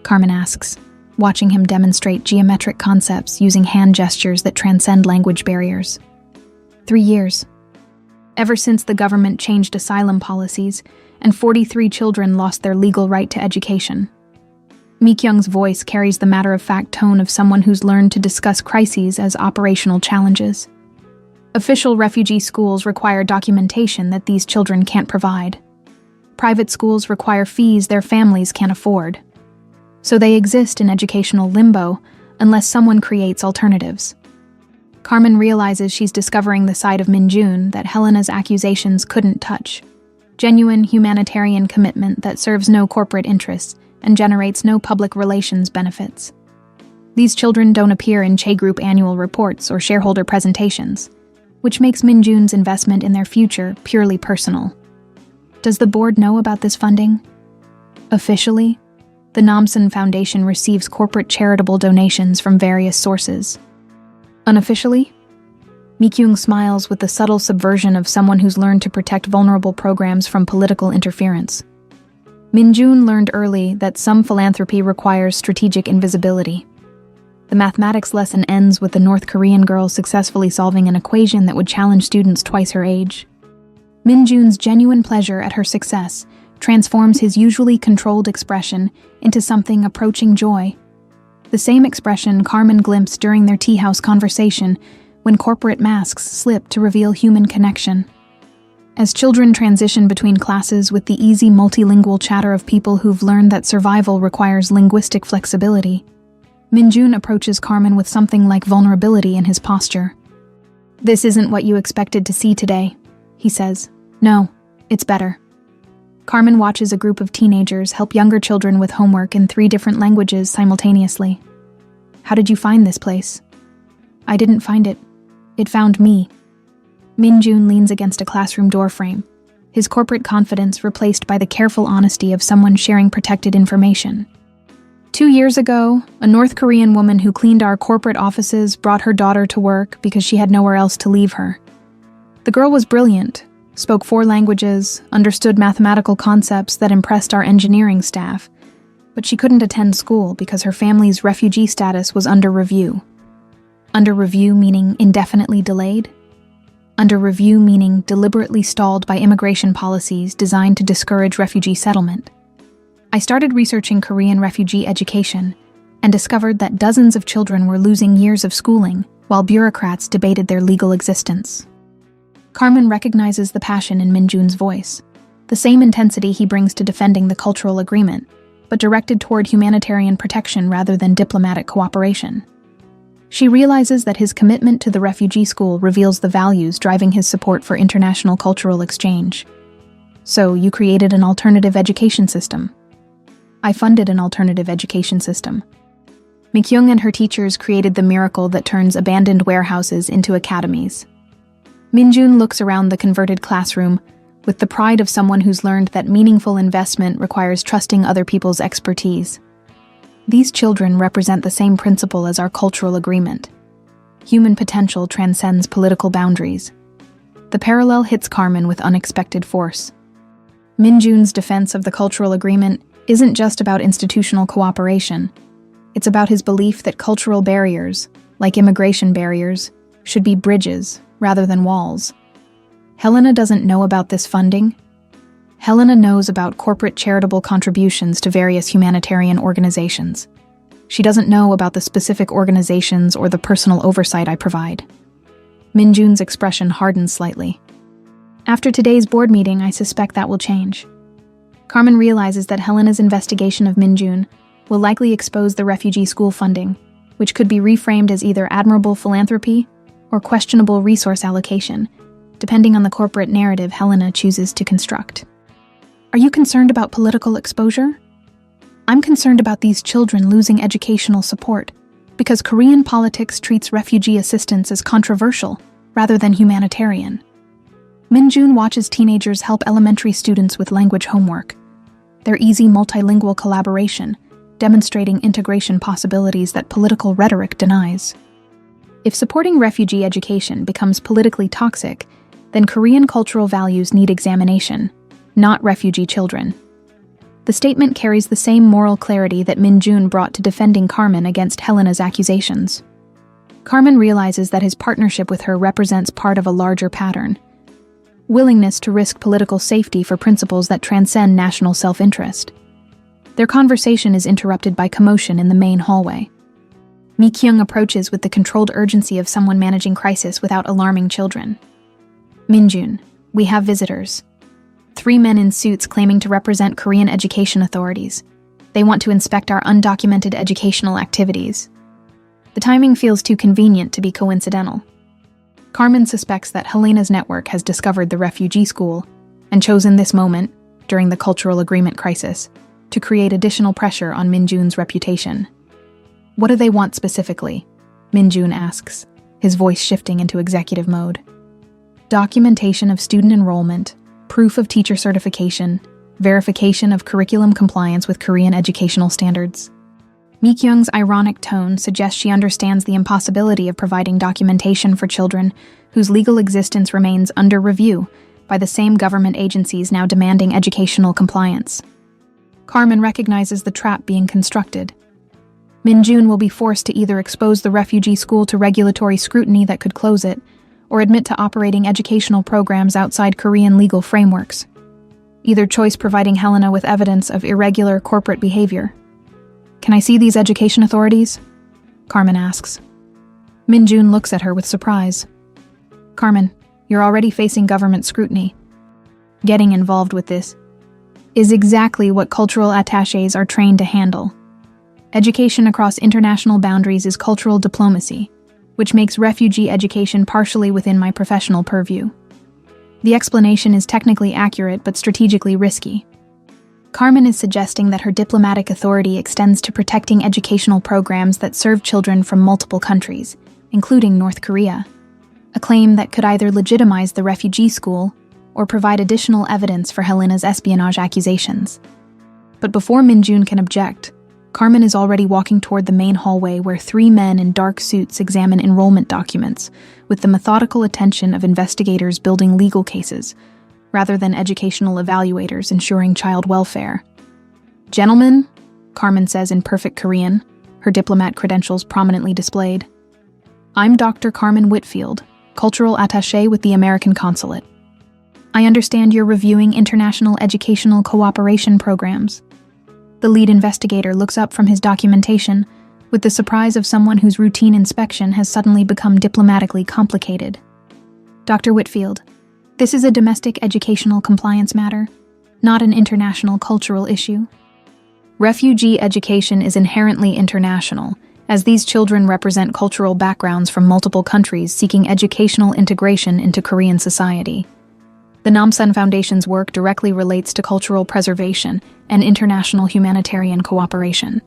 Carmen asks, watching him demonstrate geometric concepts using hand gestures that transcend language barriers. 3 years. Ever since the government changed asylum policies and 43 children lost their legal right to education. Mi-kyung's voice carries the matter-of-fact tone of someone who's learned to discuss crises as operational challenges. Official refugee schools require documentation that these children can't provide. Private schools require fees their families can't afford. So they exist in educational limbo unless someone creates alternatives. Carmen realizes she's discovering the side of Min-jun that Helena's accusations couldn't touch. Genuine humanitarian commitment that serves no corporate interests and generates no public relations benefits. These children don't appear in Che Group annual reports or shareholder presentations, which makes Min-jun's investment in their future purely personal. Does the board know about this funding? Officially, the Namsan Foundation receives corporate charitable donations from various sources. Unofficially, Mi-kyung smiles with the subtle subversion of someone who's learned to protect vulnerable programs from political interference. Min-jun learned early that some philanthropy requires strategic invisibility. The mathematics lesson ends with the North Korean girl successfully solving an equation that would challenge students twice her age. Min-jun's genuine pleasure at her success transforms his usually controlled expression into something approaching joy. The same expression Carmen glimpsed during their tea house conversation when corporate masks slip to reveal human connection. As children transition between classes with the easy multilingual chatter of people who've learned that survival requires linguistic flexibility, Min-jun approaches Carmen with something like vulnerability in his posture. "This isn't what you expected to see today," he says. "No, it's better." Carmen watches a group of teenagers help younger children with homework in 3 different languages simultaneously. "How did you find this place?" "I didn't find it. It found me." Min-jun leans against a classroom doorframe, his corporate confidence replaced by the careful honesty of someone sharing protected information. 2 years ago, a North Korean woman who cleaned our corporate offices brought her daughter to work because she had nowhere else to leave her. The girl was brilliant, spoke 4 languages, understood mathematical concepts that impressed our engineering staff, but she couldn't attend school because her family's refugee status was under review. Under review meaning indefinitely delayed? Under review meaning deliberately stalled by immigration policies designed to discourage refugee settlement. I started researching Korean refugee education and discovered that dozens of children were losing years of schooling while bureaucrats debated their legal existence. Carmen recognizes the passion in Min-jun's voice, the same intensity he brings to defending the cultural agreement, but directed toward humanitarian protection rather than diplomatic cooperation. She realizes that his commitment to the refugee school reveals the values driving his support for international cultural exchange. "So you created an alternative education system?" "I funded an alternative education system." Mi-kyung and her teachers created the miracle that turns abandoned warehouses into academies. Min-jun looks around the converted classroom with the pride of someone who's learned that meaningful investment requires trusting other people's expertise. These children represent the same principle as our cultural agreement. Human potential transcends political boundaries. The parallel hits Carmen with unexpected force. Min-jun's defense of the cultural agreement isn't just about institutional cooperation. It's about his belief that cultural barriers, like immigration barriers, should be bridges rather than walls. Helena doesn't know about this funding. Helena knows about corporate charitable contributions to various humanitarian organizations. She doesn't know about the specific organizations or the personal oversight I provide. Min-jun's expression hardens slightly. After today's board meeting, I suspect that will change. Carmen realizes that Helena's investigation of Min-jun will likely expose the refugee school funding, which could be reframed as either admirable philanthropy or questionable resource allocation, depending on the corporate narrative Helena chooses to construct. "Are you concerned about political exposure?" I'm concerned about these children losing educational support because Korean politics treats refugee assistance as controversial rather than humanitarian. Minjun watches teenagers help elementary students with language homework. Their easy multilingual collaboration, demonstrating integration possibilities that political rhetoric denies. If supporting refugee education becomes politically toxic, then Korean cultural values need examination, not refugee children. The statement carries the same moral clarity that Minjun brought to defending Carmen against Helena's accusations. Carmen realizes that his partnership with her represents part of a larger pattern: willingness to risk political safety for principles that transcend national self-interest. Their conversation is interrupted by commotion in the main hallway. Mi Kyung approaches with the controlled urgency of someone managing crisis without alarming children. Minjun, we have visitors. 3 men in suits claiming to represent Korean education authorities. They want to inspect our undocumented educational activities. The timing feels too convenient to be coincidental. Carmen suspects that Helena's network has discovered the refugee school and chosen this moment, during the cultural agreement crisis, to create additional pressure on Minjun's reputation. What do they want specifically? Minjun asks, his voice shifting into executive mode. Documentation of student enrollment, proof of teacher certification, verification of curriculum compliance with Korean educational standards. Mi Kyung's ironic tone suggests she understands the impossibility of providing documentation for children whose legal existence remains under review by the same government agencies now demanding educational compliance. Carmen recognizes the trap being constructed. Minjun will be forced to either expose the refugee school to regulatory scrutiny that could close it, or admit to operating educational programs outside Korean legal frameworks. Either choice providing Helena with evidence of irregular corporate behavior. Can I see these education authorities? Carmen asks. Minjun looks at her with surprise. Carmen, you're already facing government scrutiny. Getting involved with this is exactly what cultural attachés are trained to handle. Education across international boundaries is cultural diplomacy, which makes refugee education partially within my professional purview. The explanation is technically accurate but strategically risky. Carmen is suggesting that her diplomatic authority extends to protecting educational programs that serve children from multiple countries, including North Korea, a claim that could either legitimize the refugee school or provide additional evidence for Helena's espionage accusations. But before Minjun can object, Carmen is already walking toward the main hallway where 3 men in dark suits examine enrollment documents with the methodical attention of investigators building legal cases, rather than educational evaluators ensuring child welfare. Gentlemen, Carmen says in perfect Korean, her diplomat credentials prominently displayed. I'm Dr. Carmen Whitfield, cultural attaché with the American Consulate. I understand you're reviewing international educational cooperation programs. The lead investigator looks up from his documentation with the surprise of someone whose routine inspection has suddenly become diplomatically complicated. Dr. Whitfield, this is a domestic educational compliance matter, not an international cultural issue. Refugee education is inherently international, as these children represent cultural backgrounds from multiple countries seeking educational integration into Korean society. The Namsan Foundation's work directly relates to cultural preservation and international humanitarian cooperation.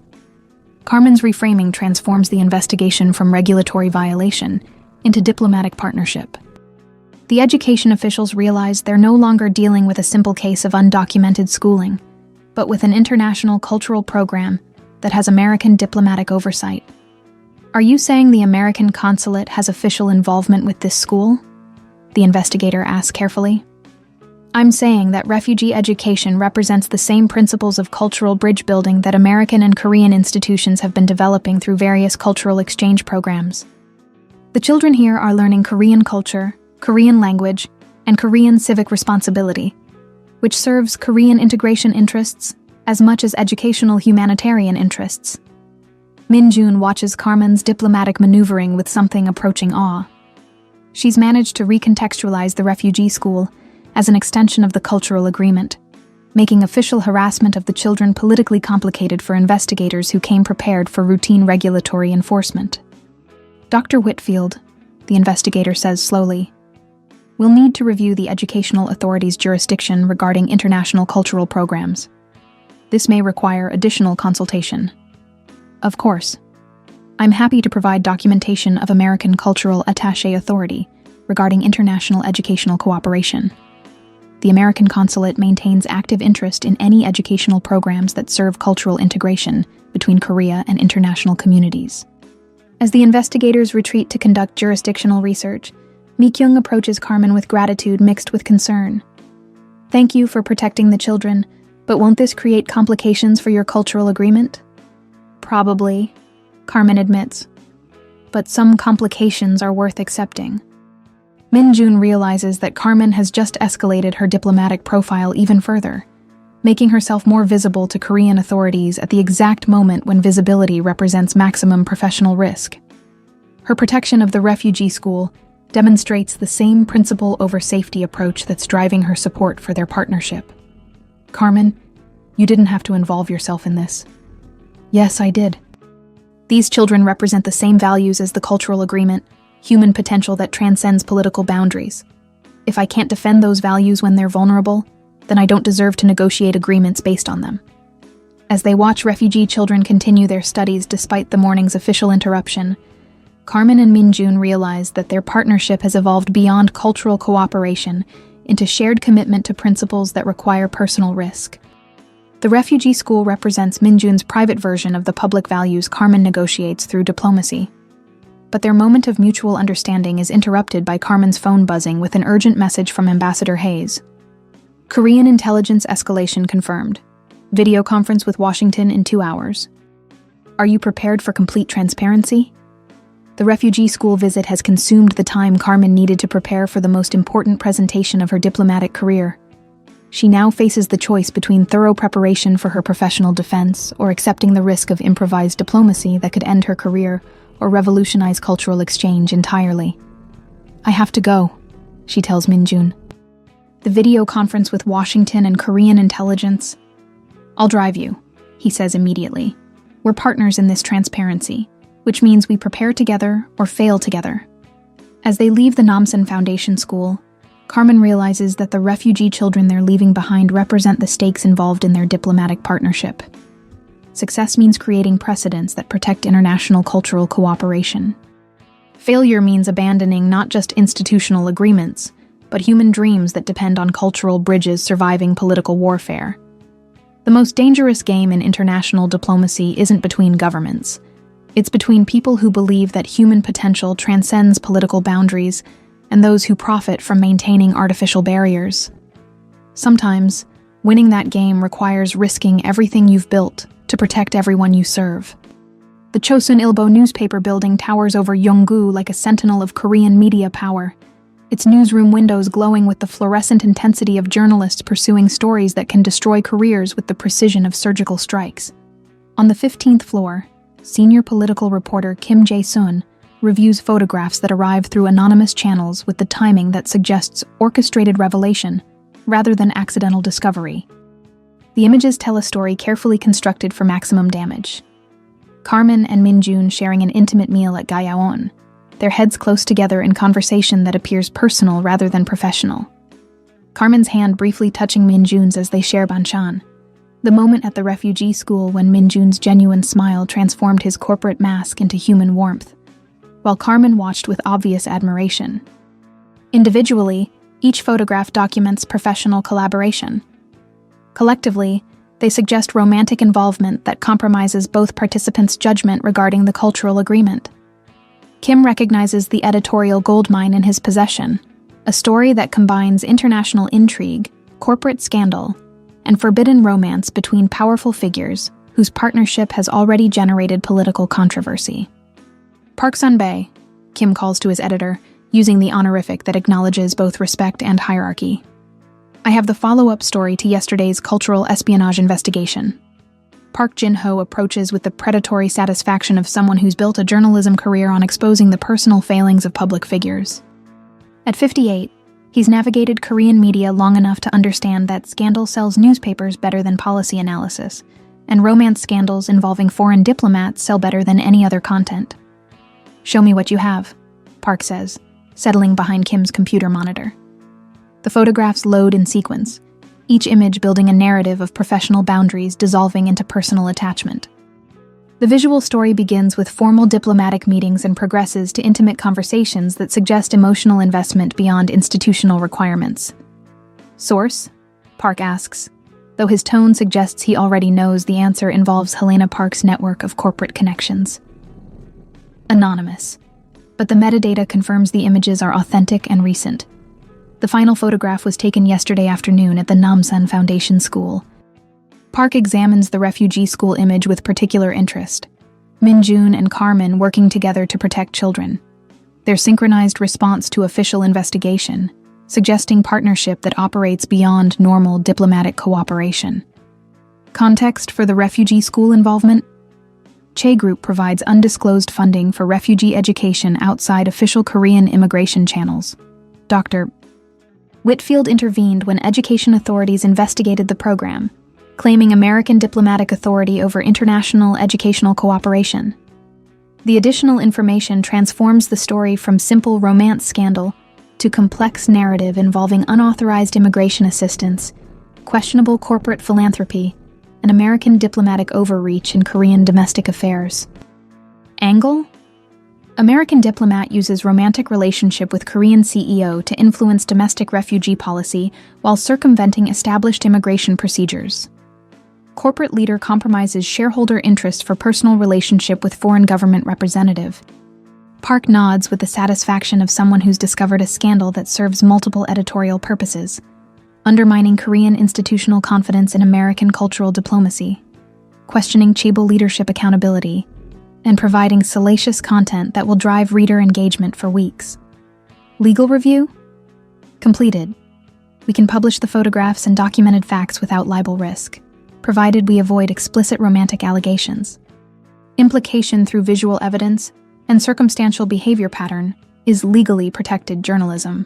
Carmen's reframing transforms the investigation from regulatory violation into diplomatic partnership. The education officials realize they're no longer dealing with a simple case of undocumented schooling, but with an international cultural program that has American diplomatic oversight. Are you saying the American consulate has official involvement with this school? The investigator asks carefully. I'm saying that refugee education represents the same principles of cultural bridge building that American and Korean institutions have been developing through various cultural exchange programs. The children here are learning Korean culture, Korean language, and Korean civic responsibility, which serves Korean integration interests as much as educational humanitarian interests. Minjun watches Carmen's diplomatic maneuvering with something approaching awe. She's managed to recontextualize the refugee school as an extension of the cultural agreement, making official harassment of the children politically complicated for investigators who came prepared for routine regulatory enforcement. Dr. Whitfield, the investigator says slowly, will need to review the educational authority's jurisdiction regarding international cultural programs. this may require additional consultation. Of course, I'm happy to provide documentation of American Cultural Attaché Authority regarding international educational cooperation. The American Consulate maintains active interest in any educational programs that serve cultural integration between Korea and international communities. As the investigators retreat to conduct jurisdictional research, Mi-kyung approaches Carmen with gratitude mixed with concern. Thank you for protecting the children, but won't this create complications for your cultural agreement? Probably, Carmen admits. But some complications are worth accepting. Min-jun realizes that Carmen has just escalated her diplomatic profile even further, making herself more visible to Korean authorities at the exact moment when visibility represents maximum professional risk. Her protection of the refugee school demonstrates the same principle over safety approach that's driving her support for their partnership. Carmen, you didn't have to involve yourself in this. Yes, I did. These children represent the same values as the cultural agreement, human potential that transcends political boundaries. If I can't defend those values when they're vulnerable, then I don't deserve to negotiate agreements based on them. As they watch refugee children continue their studies despite the morning's official interruption, Carmen and Min-jun realize that their partnership has evolved beyond cultural cooperation into shared commitment to principles that require personal risk. The refugee school represents Min-jun's private version of the public values Carmen negotiates through diplomacy. But their moment of mutual understanding is interrupted by Carmen's phone buzzing with an urgent message from Ambassador Hayes. Korean intelligence escalation confirmed. Video conference with Washington in 2 hours. Are you prepared for complete transparency? The refugee school visit has consumed the time Carmen needed to prepare for the most important presentation of her diplomatic career. She now faces the choice between thorough preparation for her professional defense or accepting the risk of improvised diplomacy that could end her career or revolutionize cultural exchange entirely. I have to go, she tells Min-jun. The video conference with Washington and Korean intelligence. I'll drive you, he says immediately. We're partners in this transparency, which means we prepare together or fail together. As they leave the Namsan Foundation School, Carmen realizes that the refugee children they're leaving behind represent the stakes involved in their diplomatic partnership. Success means creating precedents that protect international cultural cooperation. Failure means abandoning not just institutional agreements, but human dreams that depend on cultural bridges surviving political warfare. The most dangerous game in international diplomacy isn't between governments. It's between people who believe that human potential transcends political boundaries and those who profit from maintaining artificial barriers. Sometimes, winning that game requires risking everything you've built to protect everyone you serve. The Chosun Ilbo newspaper building towers over Yongu like a sentinel of Korean media power, its newsroom windows glowing with the fluorescent intensity of journalists pursuing stories that can destroy careers with the precision of surgical strikes. On the 15th floor, senior political reporter Kim Jae-sun reviews photographs that arrive through anonymous channels with the timing that suggests orchestrated revelation rather than accidental discovery. The images tell a story carefully constructed for maximum damage. Carmen and Min-jun sharing an intimate meal at Gayaon, their heads close together in conversation that appears personal rather than professional. Carmen's hand briefly touching Min-jun's as they share banchan. The moment at the refugee school when Min-jun's genuine smile transformed his corporate mask into human warmth, while Carmen watched with obvious admiration. Individually, each photograph documents professional collaboration. Collectively, they suggest romantic involvement that compromises both participants' judgment regarding the cultural agreement. Kim recognizes the editorial goldmine in his possession, a story that combines international intrigue, corporate scandal, and forbidden romance between powerful figures whose partnership has already generated political controversy. Park Sun-bae, Kim calls to his editor, using the honorific that acknowledges both respect and hierarchy. I have the follow-up story to yesterday's cultural espionage investigation. Park Jin-ho approaches with the predatory satisfaction of someone who's built a journalism career on exposing the personal failings of public figures. At 58, he's navigated Korean media long enough to understand that scandal sells newspapers better than policy analysis, and romance scandals involving foreign diplomats sell better than any other content. Show me what you have, Park says, settling behind Kim's computer monitor. The photographs load in sequence, each image building a narrative of professional boundaries dissolving into personal attachment. The visual story begins with formal diplomatic meetings and progresses to intimate conversations that suggest emotional investment beyond institutional requirements. Source? Park asks, though his tone suggests he already knows the answer involves Helena Park's network of corporate connections. Anonymous. But the metadata confirms the images are authentic and recent. The final photograph was taken yesterday afternoon at the Namsan Foundation School. Park examines the refugee school image with particular interest. Min-jun and Carmen working together to protect children. Their synchronized response to official investigation, suggesting partnership that operates beyond normal diplomatic cooperation. Context for the refugee school involvement? Che Group provides undisclosed funding for refugee education outside official Korean immigration channels. Dr. Whitfield intervened when education authorities investigated the program, claiming American diplomatic authority over international educational cooperation. The additional information transforms the story from simple romance scandal to complex narrative involving unauthorized immigration assistance, questionable corporate philanthropy, and American diplomatic overreach in Korean domestic affairs. Angle? American diplomat uses romantic relationship with Korean CEO to influence domestic refugee policy while circumventing established immigration procedures. Corporate leader compromises shareholder interest for personal relationship with foreign government representative. Park nods with the satisfaction of someone who's discovered a scandal that serves multiple editorial purposes, undermining Korean institutional confidence in American cultural diplomacy, questioning Chaebol leadership accountability, and providing salacious content that will drive reader engagement for weeks. Legal review? Completed. We can publish the photographs and documented facts without libel risk, provided we avoid explicit romantic allegations. Implication through visual evidence and circumstantial behavior pattern is legally protected journalism.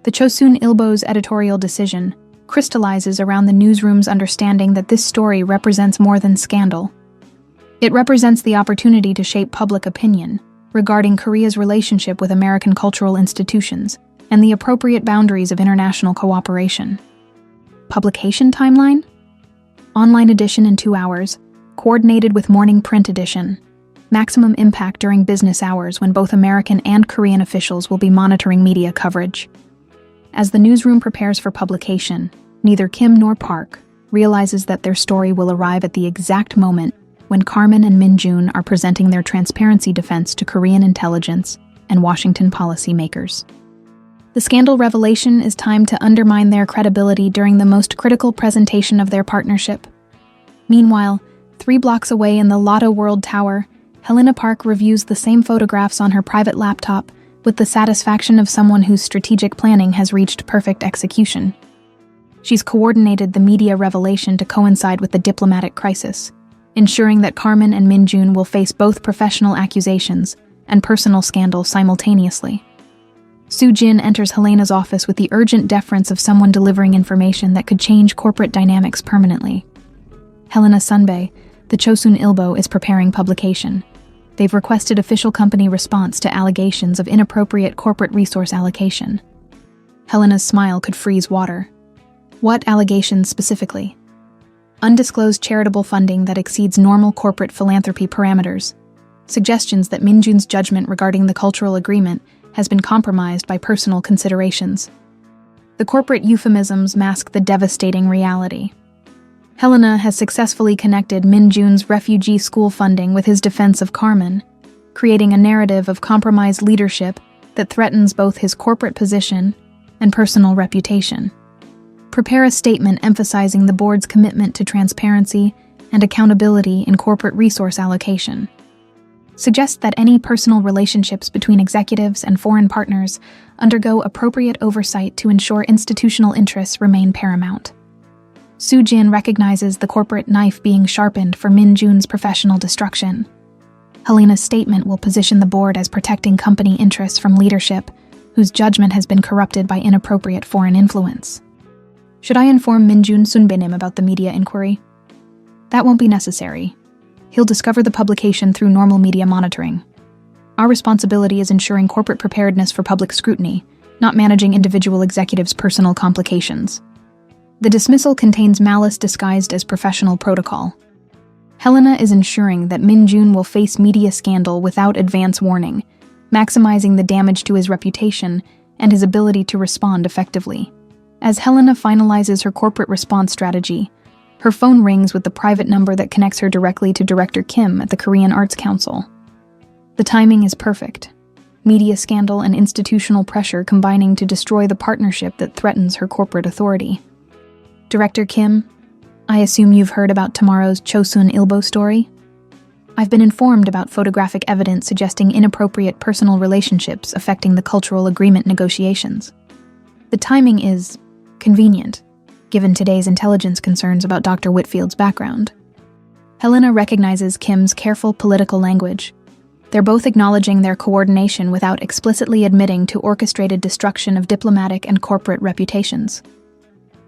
The Chosun Ilbo's editorial decision crystallizes around the newsroom's understanding that this story represents more than scandal. It represents the opportunity to shape public opinion regarding Korea's relationship with American cultural institutions and the appropriate boundaries of international cooperation. Publication timeline? Online edition in 2 hours, coordinated with morning print edition. Maximum impact during business hours when both American and Korean officials will be monitoring media coverage. As the newsroom prepares for publication, neither Kim nor Park realizes that their story will arrive at the exact moment when Carmen and Min-jun are presenting their transparency defense to Korean intelligence and Washington policymakers. The scandal revelation is timed to undermine their credibility during the most critical presentation of their partnership. Meanwhile, 3 blocks away in the Lotto World Tower, Helena Park reviews the same photographs on her private laptop with the satisfaction of someone whose strategic planning has reached perfect execution. She's coordinated the media revelation to coincide with the diplomatic crisis, ensuring that Carmen and Min-jun will face both professional accusations and personal scandal simultaneously. Soo-jin enters Helena's office with the urgent deference of someone delivering information that could change corporate dynamics permanently. Helena Sunbae, the Chosun Ilbo, is preparing publication. They've requested official company response to allegations of inappropriate corporate resource allocation. Helena's smile could freeze water. What allegations specifically? Undisclosed charitable funding that exceeds normal corporate philanthropy parameters. Suggestions that Min-jun's judgment regarding the cultural agreement has been compromised by personal considerations. The corporate euphemisms mask the devastating reality. Helena has successfully connected Min-jun's refugee school funding with his defense of Carmen, creating a narrative of compromised leadership that threatens both his corporate position and personal reputation. Prepare a statement emphasizing the board's commitment to transparency and accountability in corporate resource allocation. Suggest that any personal relationships between executives and foreign partners undergo appropriate oversight to ensure institutional interests remain paramount. Soo-jin recognizes the corporate knife being sharpened for Min-jun's professional destruction. Helena's statement will position the board as protecting company interests from leadership whose judgment has been corrupted by inappropriate foreign influence. Should I inform Min-jun Sunbaenim about the media inquiry? That won't be necessary. He'll discover the publication through normal media monitoring. Our responsibility is ensuring corporate preparedness for public scrutiny, not managing individual executives' personal complications. The dismissal contains malice disguised as professional protocol. Helena is ensuring that Min Jun will face media scandal without advance warning, maximizing the damage to his reputation and his ability to respond effectively. As Helena finalizes her corporate response strategy, her phone rings with the private number that connects her directly to Director Kim at the Korean Arts Council. The timing is perfect. Media scandal and institutional pressure combining to destroy the partnership that threatens her corporate authority. Director Kim, I assume you've heard about tomorrow's Chosun Ilbo story? I've been informed about photographic evidence suggesting inappropriate personal relationships affecting the cultural agreement negotiations. The timing is convenient, given today's intelligence concerns about Dr. Whitfield's background. Helena recognizes Kim's careful political language. They're both acknowledging their coordination without explicitly admitting to orchestrated destruction of diplomatic and corporate reputations.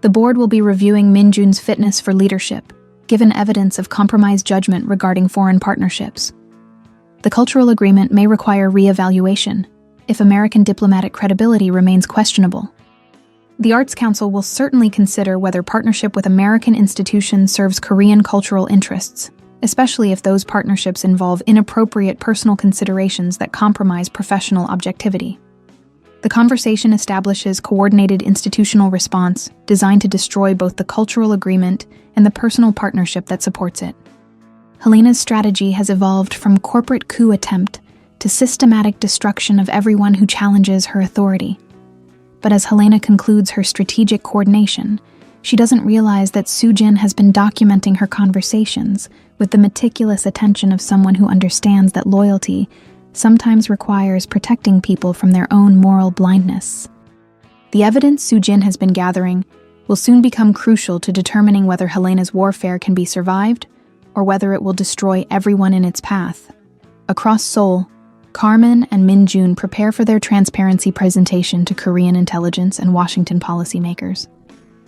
The board will be reviewing Min Jun's fitness for leadership, given evidence of compromised judgment regarding foreign partnerships. The cultural agreement may require re-evaluation if American diplomatic credibility remains questionable. The Arts Council will certainly consider whether partnership with American institutions serves Korean cultural interests, especially if those partnerships involve inappropriate personal considerations that compromise professional objectivity. The conversation establishes coordinated institutional response designed to destroy both the cultural agreement and the personal partnership that supports it. Helena's strategy has evolved from corporate coup attempt to systematic destruction of everyone who challenges her authority. But as Helena concludes her strategic coordination, she doesn't realize that Soo-jin has been documenting her conversations with the meticulous attention of someone who understands that loyalty sometimes requires protecting people from their own moral blindness. The evidence Soo-jin has been gathering will soon become crucial to determining whether Helena's warfare can be survived or whether it will destroy everyone in its path. Across Seoul, Carmen and Min Jun prepare for their transparency presentation to Korean intelligence and Washington policymakers,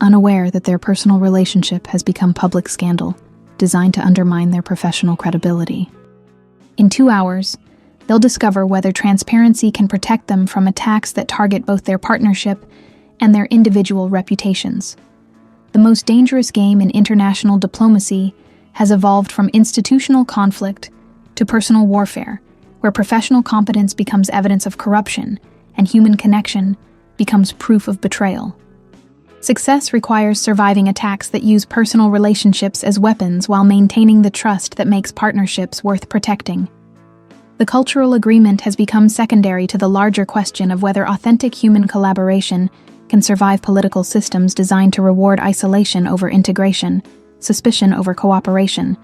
unaware that their personal relationship has become public scandal designed to undermine their professional credibility. In 2 hours, they'll discover whether transparency can protect them from attacks that target both their partnership and their individual reputations. The most dangerous game in international diplomacy has evolved from institutional conflict to personal warfare, where professional competence becomes evidence of corruption and human connection becomes proof of betrayal. Success requires surviving attacks that use personal relationships as weapons while maintaining the trust that makes partnerships worth protecting. The cultural agreement has become secondary to the larger question of whether authentic human collaboration can survive political systems designed to reward isolation over integration, suspicion over cooperation,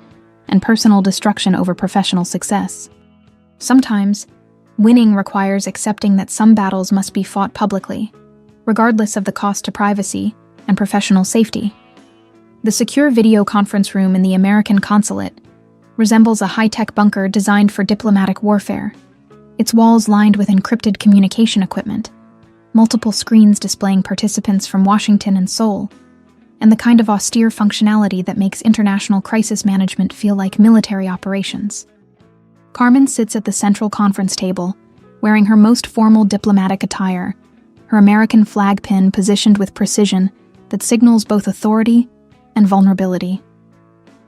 and personal destruction over professional success. Sometimes, winning requires accepting that some battles must be fought publicly, regardless of the cost to privacy and professional safety. The secure video conference room in the American consulate resembles a high-tech bunker designed for diplomatic warfare. Its walls lined with encrypted communication equipment, multiple screens displaying participants from Washington and Seoul, and the kind of austere functionality that makes international crisis management feel like military operations. Carmen sits at the central conference table, wearing her most formal diplomatic attire, her American flag pin positioned with precision that signals both authority and vulnerability.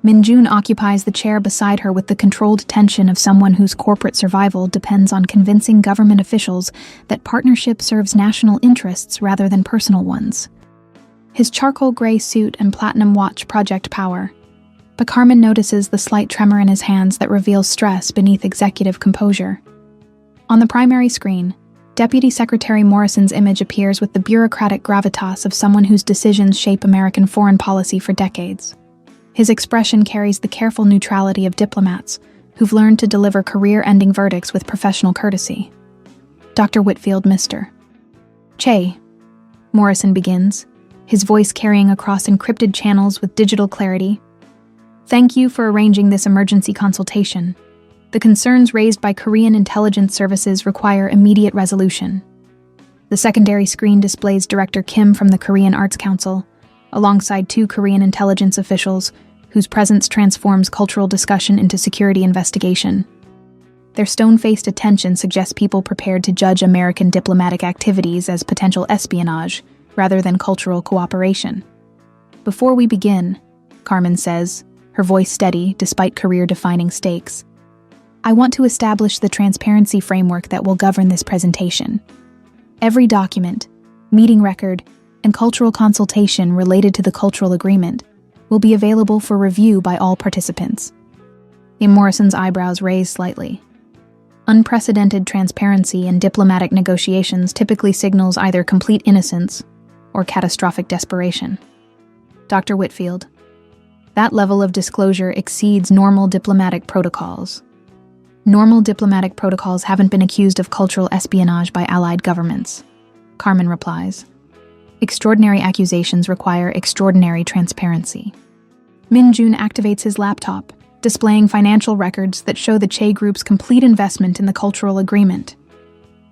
Min Jun occupies the chair beside her with the controlled tension of someone whose corporate survival depends on convincing government officials that partnership serves national interests rather than personal ones. His charcoal gray suit and platinum watch project power, but Carmen notices the slight tremor in his hands that reveals stress beneath executive composure. On the primary screen, Deputy Secretary Morrison's image appears with the bureaucratic gravitas of someone whose decisions shape American foreign policy for decades. His expression carries the careful neutrality of diplomats who've learned to deliver career-ending verdicts with professional courtesy. Dr. Whitfield, Mr. Che, Morrison begins, his voice carrying across encrypted channels with digital clarity. Thank you for arranging this emergency consultation. The concerns raised by Korean intelligence services require immediate resolution. The secondary screen displays Director Kim from the Korean Arts Council, alongside 2 Korean intelligence officials whose presence transforms cultural discussion into security investigation. Their stone-faced attention suggests people prepared to judge American diplomatic activities as potential espionage rather than cultural cooperation. Before we begin, Carmen says, her voice steady despite career-defining stakes, I want to establish the transparency framework that will govern this presentation. Every document, meeting record, and cultural consultation related to the cultural agreement will be available for review by all participants. Morrison's eyebrows raised slightly. Unprecedented transparency in diplomatic negotiations typically signals either complete innocence or catastrophic desperation. Dr. Whitfield, that level of disclosure exceeds normal diplomatic protocols. Normal diplomatic protocols haven't been accused of cultural espionage by allied governments, Carmen replies. Extraordinary accusations require extraordinary transparency. Min Jun activates his laptop, displaying financial records that show the Che Group's complete investment in the cultural agreement.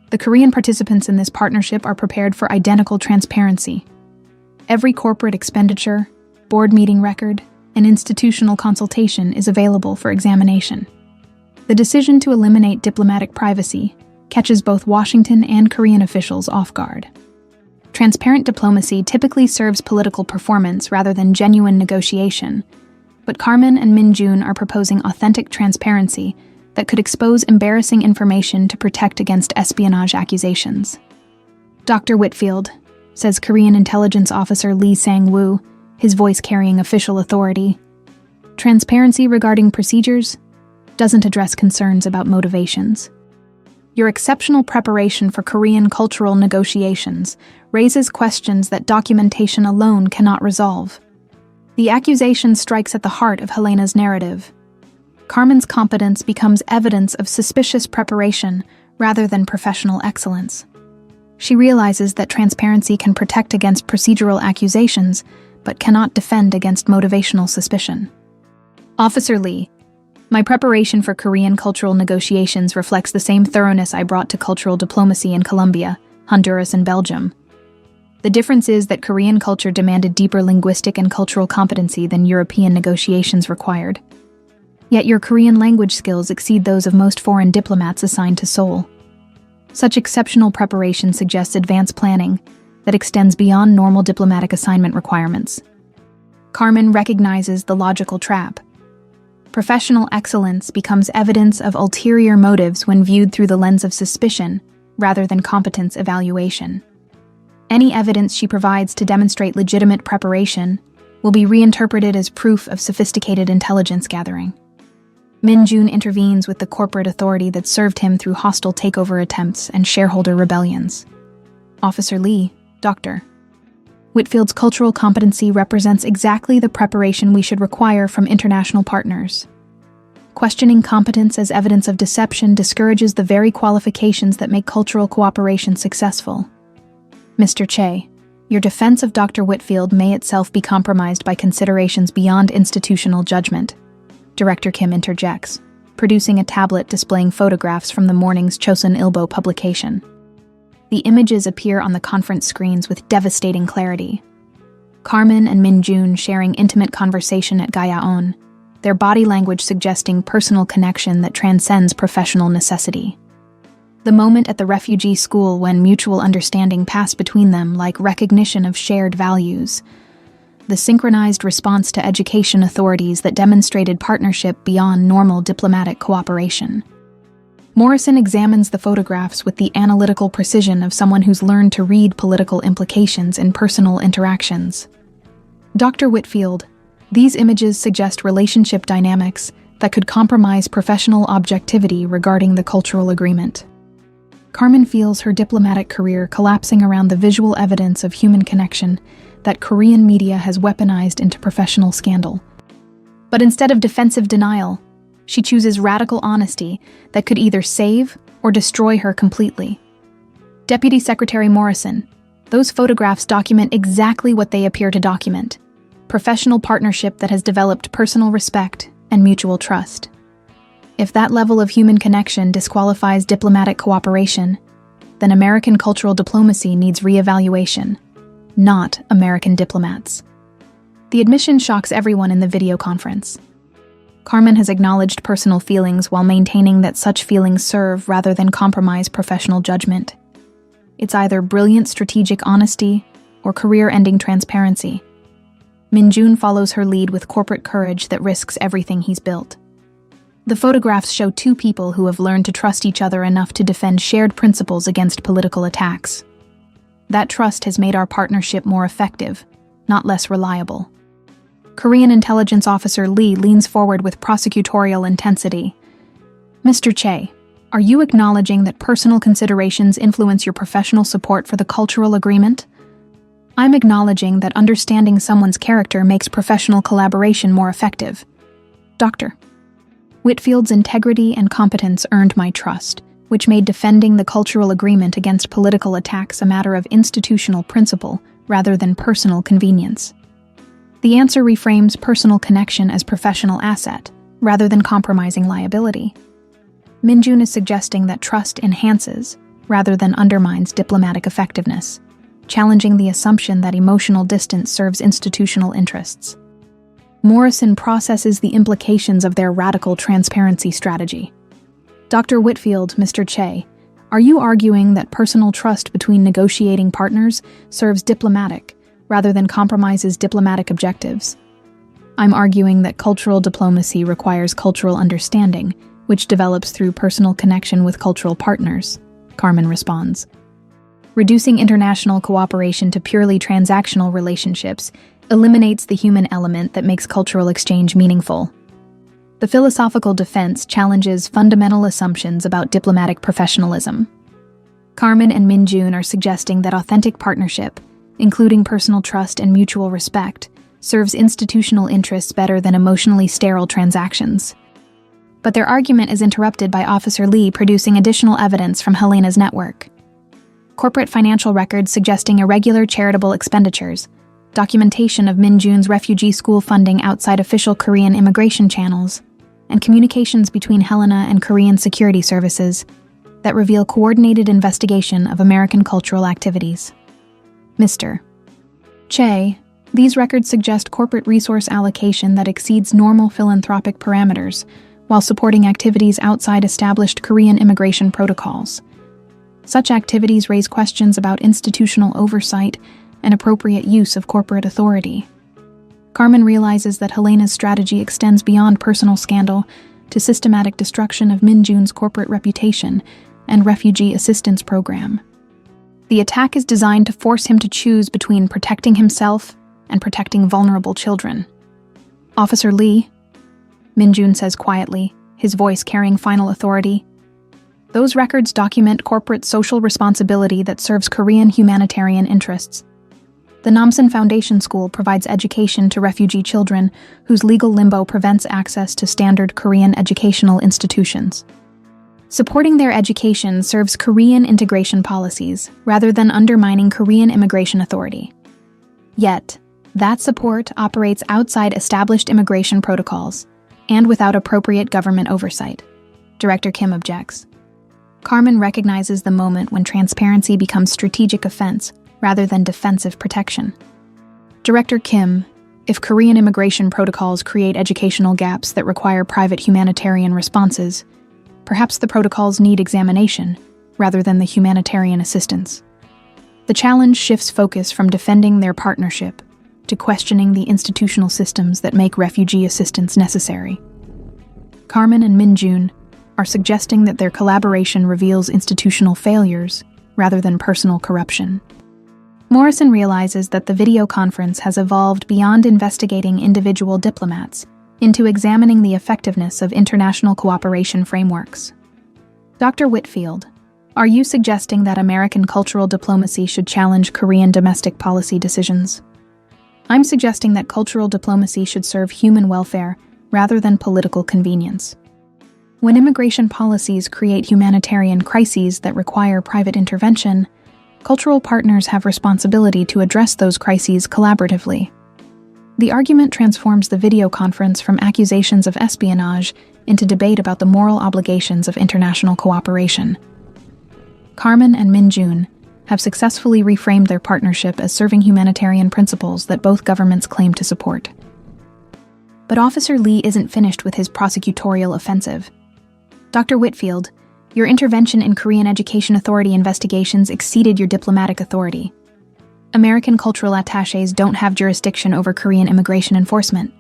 The Korean participants in this partnership are prepared for identical transparency. Every corporate expenditure, board meeting record, and institutional consultation is available for examination. The decision to eliminate diplomatic privacy catches both Washington and Korean officials off guard. Transparent diplomacy typically serves political performance rather than genuine negotiation, but Carmen and Min Jun are proposing authentic transparency that could expose embarrassing information to protect against espionage accusations. Dr. Whitfield, says Korean intelligence officer Lee Sang-woo, his voice carrying official authority, transparency regarding procedures doesn't address concerns about motivations. Your exceptional preparation for Korean cultural negotiations raises questions that documentation alone cannot resolve. The accusation strikes at the heart of Helena's narrative. Carmen's competence becomes evidence of suspicious preparation rather than professional excellence. She realizes that transparency can protect against procedural accusations, but cannot defend against motivational suspicion. Officer Lee, my preparation for Korean cultural negotiations reflects the same thoroughness I brought to cultural diplomacy in Colombia, Honduras, and Belgium. The difference is that Korean culture demanded deeper linguistic and cultural competency than European negotiations required. Yet your Korean language skills exceed those of most foreign diplomats assigned to Seoul. Such exceptional preparation suggests advanced planning that extends beyond normal diplomatic assignment requirements. Carmen recognizes the logical trap. Professional excellence becomes evidence of ulterior motives when viewed through the lens of suspicion rather than competence evaluation. Any evidence she provides to demonstrate legitimate preparation will be reinterpreted as proof of sophisticated intelligence gathering. Min Jun intervenes with the corporate authority that served him through hostile takeover attempts and shareholder rebellions. Officer Lee, Dr. Whitfield's cultural competency represents exactly the preparation we should require from international partners. Questioning competence as evidence of deception discourages the very qualifications that make cultural cooperation successful. Mr. Che, your defense of Dr. Whitfield may itself be compromised by considerations beyond institutional judgment, Director Kim interjects, producing a tablet displaying photographs from the morning's Chosun Ilbo publication. The images appear on the conference screens with devastating clarity. Carmen and Min Jun sharing intimate conversation at Gayaon, their body language suggesting personal connection that transcends professional necessity. The moment at the refugee school when mutual understanding passed between them like recognition of shared values. The synchronized response to education authorities that demonstrated partnership beyond normal diplomatic cooperation. Morrison examines the photographs with the analytical precision of someone who's learned to read political implications in personal interactions. Dr. Whitfield, these images suggest relationship dynamics that could compromise professional objectivity regarding the cultural agreement. Carmen feels her diplomatic career collapsing around the visual evidence of human connection that Korean media has weaponized into professional scandal. But instead of defensive denial, she chooses radical honesty that could either save or destroy her completely. Deputy Secretary Morrison, those photographs document exactly what they appear to document: professional partnership that has developed personal respect and mutual trust. If that level of human connection disqualifies diplomatic cooperation, then American cultural diplomacy needs reevaluation, not American diplomats. The admission shocks everyone in the video conference. Carmen has acknowledged personal feelings while maintaining that such feelings serve rather than compromise professional judgment. It's either brilliant strategic honesty or career-ending transparency. Min-jun follows her lead with corporate courage that risks everything he's built. The photographs show two people who have learned to trust each other enough to defend shared principles against political attacks. That trust has made our partnership more effective, not less reliable. Korean intelligence officer Lee leans forward with prosecutorial intensity. Mr. Che, are you acknowledging that personal considerations influence your professional support for the cultural agreement? I'm acknowledging that understanding someone's character makes professional collaboration more effective. Dr. Whitfield's integrity and competence earned my trust, which made defending the cultural agreement against political attacks a matter of institutional principle rather than personal convenience. The answer reframes personal connection as professional asset, rather than compromising liability. Min-jun is suggesting that trust enhances, rather than undermines diplomatic effectiveness, challenging the assumption that emotional distance serves institutional interests. Morrison processes the implications of their radical transparency strategy. Dr. Whitfield, Mr. Che, are you arguing that personal trust between negotiating partners serves diplomatic, rather than compromises diplomatic objectives? I'm arguing that cultural diplomacy requires cultural understanding, which develops through personal connection with cultural partners, Carmen responds. Reducing international cooperation to purely transactional relationships eliminates the human element that makes cultural exchange meaningful. The philosophical defense challenges fundamental assumptions about diplomatic professionalism. Carmen and Min-jun are suggesting that authentic partnership, including personal trust and mutual respect, serves institutional interests better than emotionally sterile transactions. But their argument is interrupted by Officer Lee producing additional evidence from Helena's network. Corporate financial records suggesting irregular charitable expenditures, documentation of Min-jun's refugee school funding outside official Korean immigration channels, and communications between Helena and Korean security services that reveal coordinated investigation of American cultural activities. Mr. Che, these records suggest corporate resource allocation that exceeds normal philanthropic parameters while supporting activities outside established Korean immigration protocols. Such activities raise questions about institutional oversight and appropriate use of corporate authority. Carmen realizes that Helena's strategy extends beyond personal scandal to systematic destruction of Min-jun's corporate reputation and refugee assistance program. The attack is designed to force him to choose between protecting himself and protecting vulnerable children. Officer Lee, Min-jun says quietly, his voice carrying final authority, those records document corporate social responsibility that serves Korean humanitarian interests. The Namsan Foundation School provides education to refugee children whose legal limbo prevents access to standard Korean educational institutions. Supporting their education serves Korean integration policies rather than undermining Korean immigration authority. Yet, that support operates outside established immigration protocols and without appropriate government oversight. Director Kim objects. Carmen recognizes the moment when transparency becomes strategic offense rather than defensive protection. Director Kim, if Korean immigration protocols create educational gaps that require private humanitarian responses, perhaps the protocols need examination rather than the humanitarian assistance. The challenge shifts focus from defending their partnership to questioning the institutional systems that make refugee assistance necessary. Carmen and Min-jun are suggesting that their collaboration reveals institutional failures rather than personal corruption. Morrison realizes that the video conference has evolved beyond investigating individual diplomats into examining the effectiveness of international cooperation frameworks. Dr. Whitfield, are you suggesting that American cultural diplomacy should challenge Korean domestic policy decisions? I'm suggesting that cultural diplomacy should serve human welfare rather than political convenience. When immigration policies create humanitarian crises that require private intervention, cultural partners have responsibility to address those crises collaboratively. The argument transforms the video conference from accusations of espionage into debate about the moral obligations of international cooperation. Carmen and Min-jun have successfully reframed their partnership as serving humanitarian principles that both governments claim to support. But Officer Lee isn't finished with his prosecutorial offensive. Dr. Whitfield, your intervention in Korean Education Authority investigations exceeded your diplomatic authority. American cultural attachés don't have jurisdiction over Korean immigration enforcement.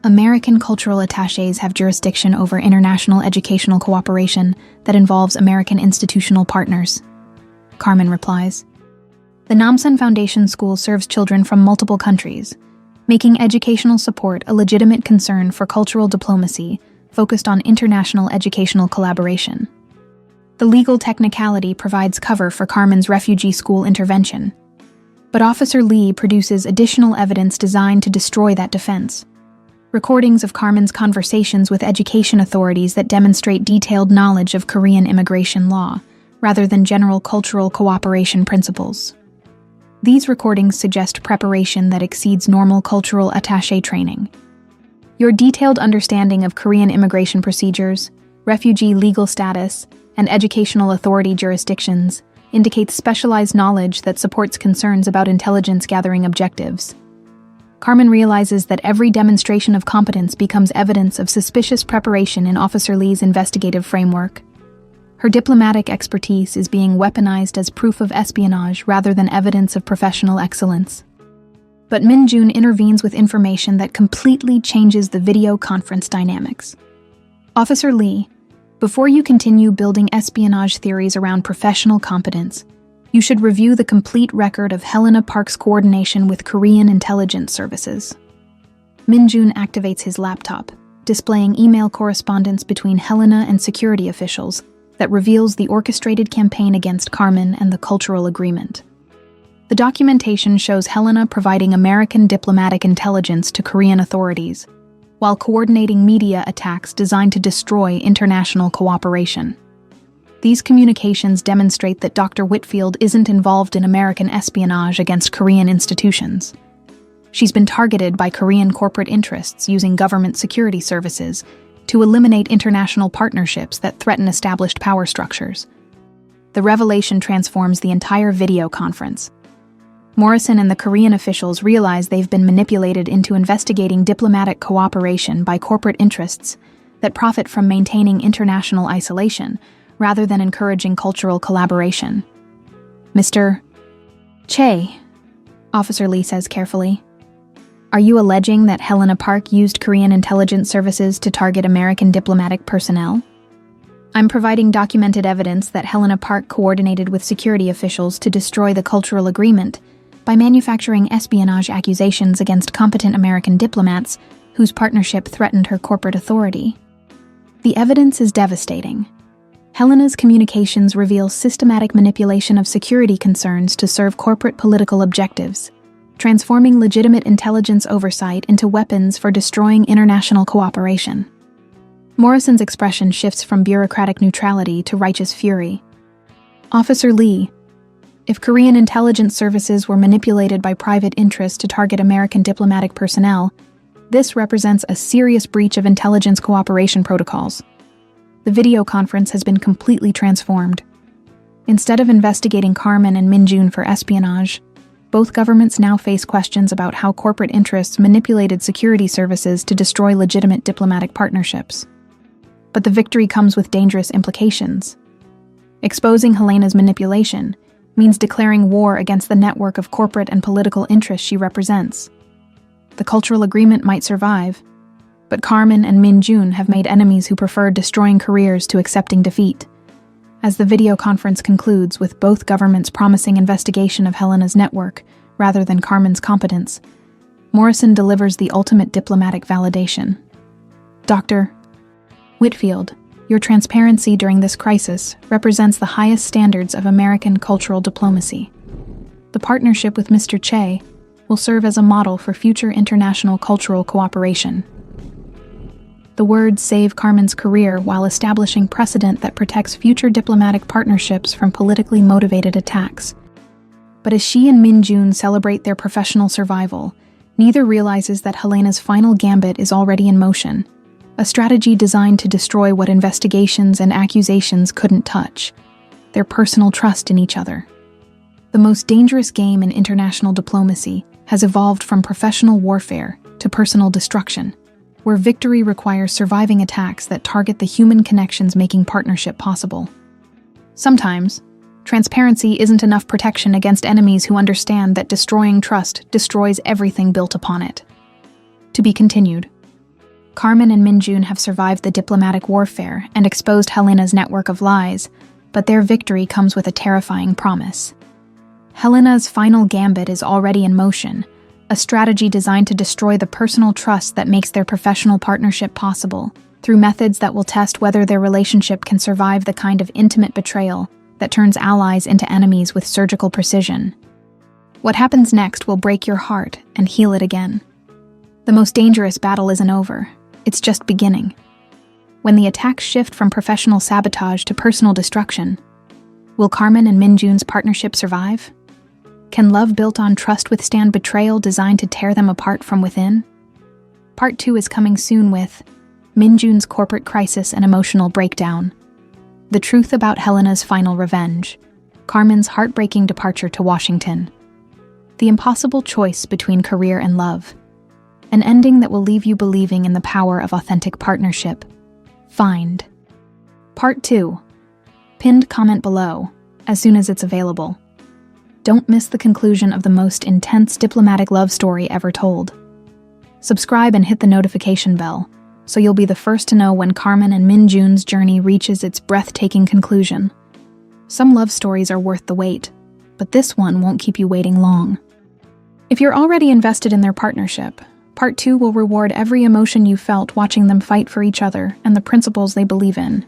American cultural attachés have jurisdiction over international educational cooperation that involves American institutional partners. Carmen replies. The Namsan Foundation School serves children from multiple countries, making educational support a legitimate concern for cultural diplomacy focused on international educational collaboration. The legal technicality provides cover for Carmen's refugee school intervention, but Officer Lee produces additional evidence designed to destroy that defense. Recordings of Carmen's conversations with education authorities that demonstrate detailed knowledge of Korean immigration law, rather than general cultural cooperation principles. These recordings suggest preparation that exceeds normal cultural attaché training. Your detailed understanding of Korean immigration procedures, refugee legal status, and educational authority jurisdictions indicates specialized knowledge that supports concerns about intelligence gathering objectives. Carmen realizes that every demonstration of competence becomes evidence of suspicious preparation in Officer Lee's investigative framework. Her diplomatic expertise is being weaponized as proof of espionage rather than evidence of professional excellence. But Min Jun intervenes with information that completely changes the video conference dynamics. Officer Lee, before you continue building espionage theories around professional competence, you should review the complete record of Helena Park's coordination with Korean intelligence services. Min Jun activates his laptop, displaying email correspondence between Helena and security officials that reveals the orchestrated campaign against Carmen and the cultural agreement. The documentation shows Helena providing American diplomatic intelligence to Korean authorities, while coordinating media attacks designed to destroy international cooperation. These communications demonstrate that Dr. Whitfield isn't involved in American espionage against Korean institutions. She's been targeted by Korean corporate interests using government security services to eliminate international partnerships that threaten established power structures. The revelation transforms the entire video conference. Morrison and the Korean officials realize they've been manipulated into investigating diplomatic cooperation by corporate interests that profit from maintaining international isolation rather than encouraging cultural collaboration. Mr. Che, Officer Lee says carefully, are you alleging that Helena Park used Korean intelligence services to target American diplomatic personnel? I'm providing documented evidence that Helena Park coordinated with security officials to destroy the cultural agreement by manufacturing espionage accusations against competent American diplomats whose partnership threatened her corporate authority. The evidence is devastating. Helena's communications reveal systematic manipulation of security concerns to serve corporate political objectives, transforming legitimate intelligence oversight into weapons for destroying international cooperation. Morrison's expression shifts from bureaucratic neutrality to righteous fury. Officer Lee, if Korean intelligence services were manipulated by private interests to target American diplomatic personnel, this represents a serious breach of intelligence cooperation protocols. The video conference has been completely transformed. Instead of investigating Carmen and Min Jun for espionage, both governments now face questions about how corporate interests manipulated security services to destroy legitimate diplomatic partnerships. But the victory comes with dangerous implications. Exposing Helena's manipulation means declaring war against the network of corporate and political interests she represents. The cultural agreement might survive, but Carmen and Min Jun have made enemies who prefer destroying careers to accepting defeat. As the video conference concludes with both governments promising investigation of Helena's network rather than Carmen's competence, Morrison delivers the ultimate diplomatic validation. Dr. Whitfield, your transparency during this crisis represents the highest standards of American cultural diplomacy. The partnership with Mr. Che will serve as a model for future international cultural cooperation. The words save Carmen's career while establishing precedent that protects future diplomatic partnerships from politically motivated attacks. But as she and Min Jun celebrate their professional survival, neither realizes that Helena's final gambit is already in motion, a strategy designed to destroy what investigations and accusations couldn't touch: their personal trust in each other. The most dangerous game in international diplomacy has evolved from professional warfare to personal destruction, where victory requires surviving attacks that target the human connections making partnership possible. Sometimes, Transparency isn't enough protection against enemies who understand that destroying trust destroys everything built upon it. To be continued. Carmen and Minjun have survived the diplomatic warfare and exposed Helena's network of lies, but their victory comes with a terrifying promise. Helena's final gambit is already in motion, a strategy designed to destroy the personal trust that makes their professional partnership possible, through methods that will test whether their relationship can survive the kind of intimate betrayal that turns allies into enemies with surgical precision. What happens next will break your heart and heal it again. The most dangerous battle isn't over. It's just beginning. When the attacks shift from professional sabotage to personal destruction, will Carmen and Minjun's partnership survive? Can love built on trust withstand betrayal designed to tear them apart from within? Part 2 is coming soon with Minjun's corporate crisis and emotional breakdown, the truth about Helena's final revenge, Carmen's heartbreaking departure to Washington, the impossible choice between career and love, an ending that will leave you believing in the power of authentic partnership. Find Part 2. Pinned comment below, as soon as it's available. Don't miss the conclusion of the most intense diplomatic love story ever told. Subscribe and hit the notification bell, so you'll be the first to know when Carmen and Minjun's journey reaches its breathtaking conclusion. Some love stories are worth the wait, but this one won't keep you waiting long. If you're already invested in their partnership, Part 2 will reward every emotion you felt watching them fight for each other and the principles they believe in.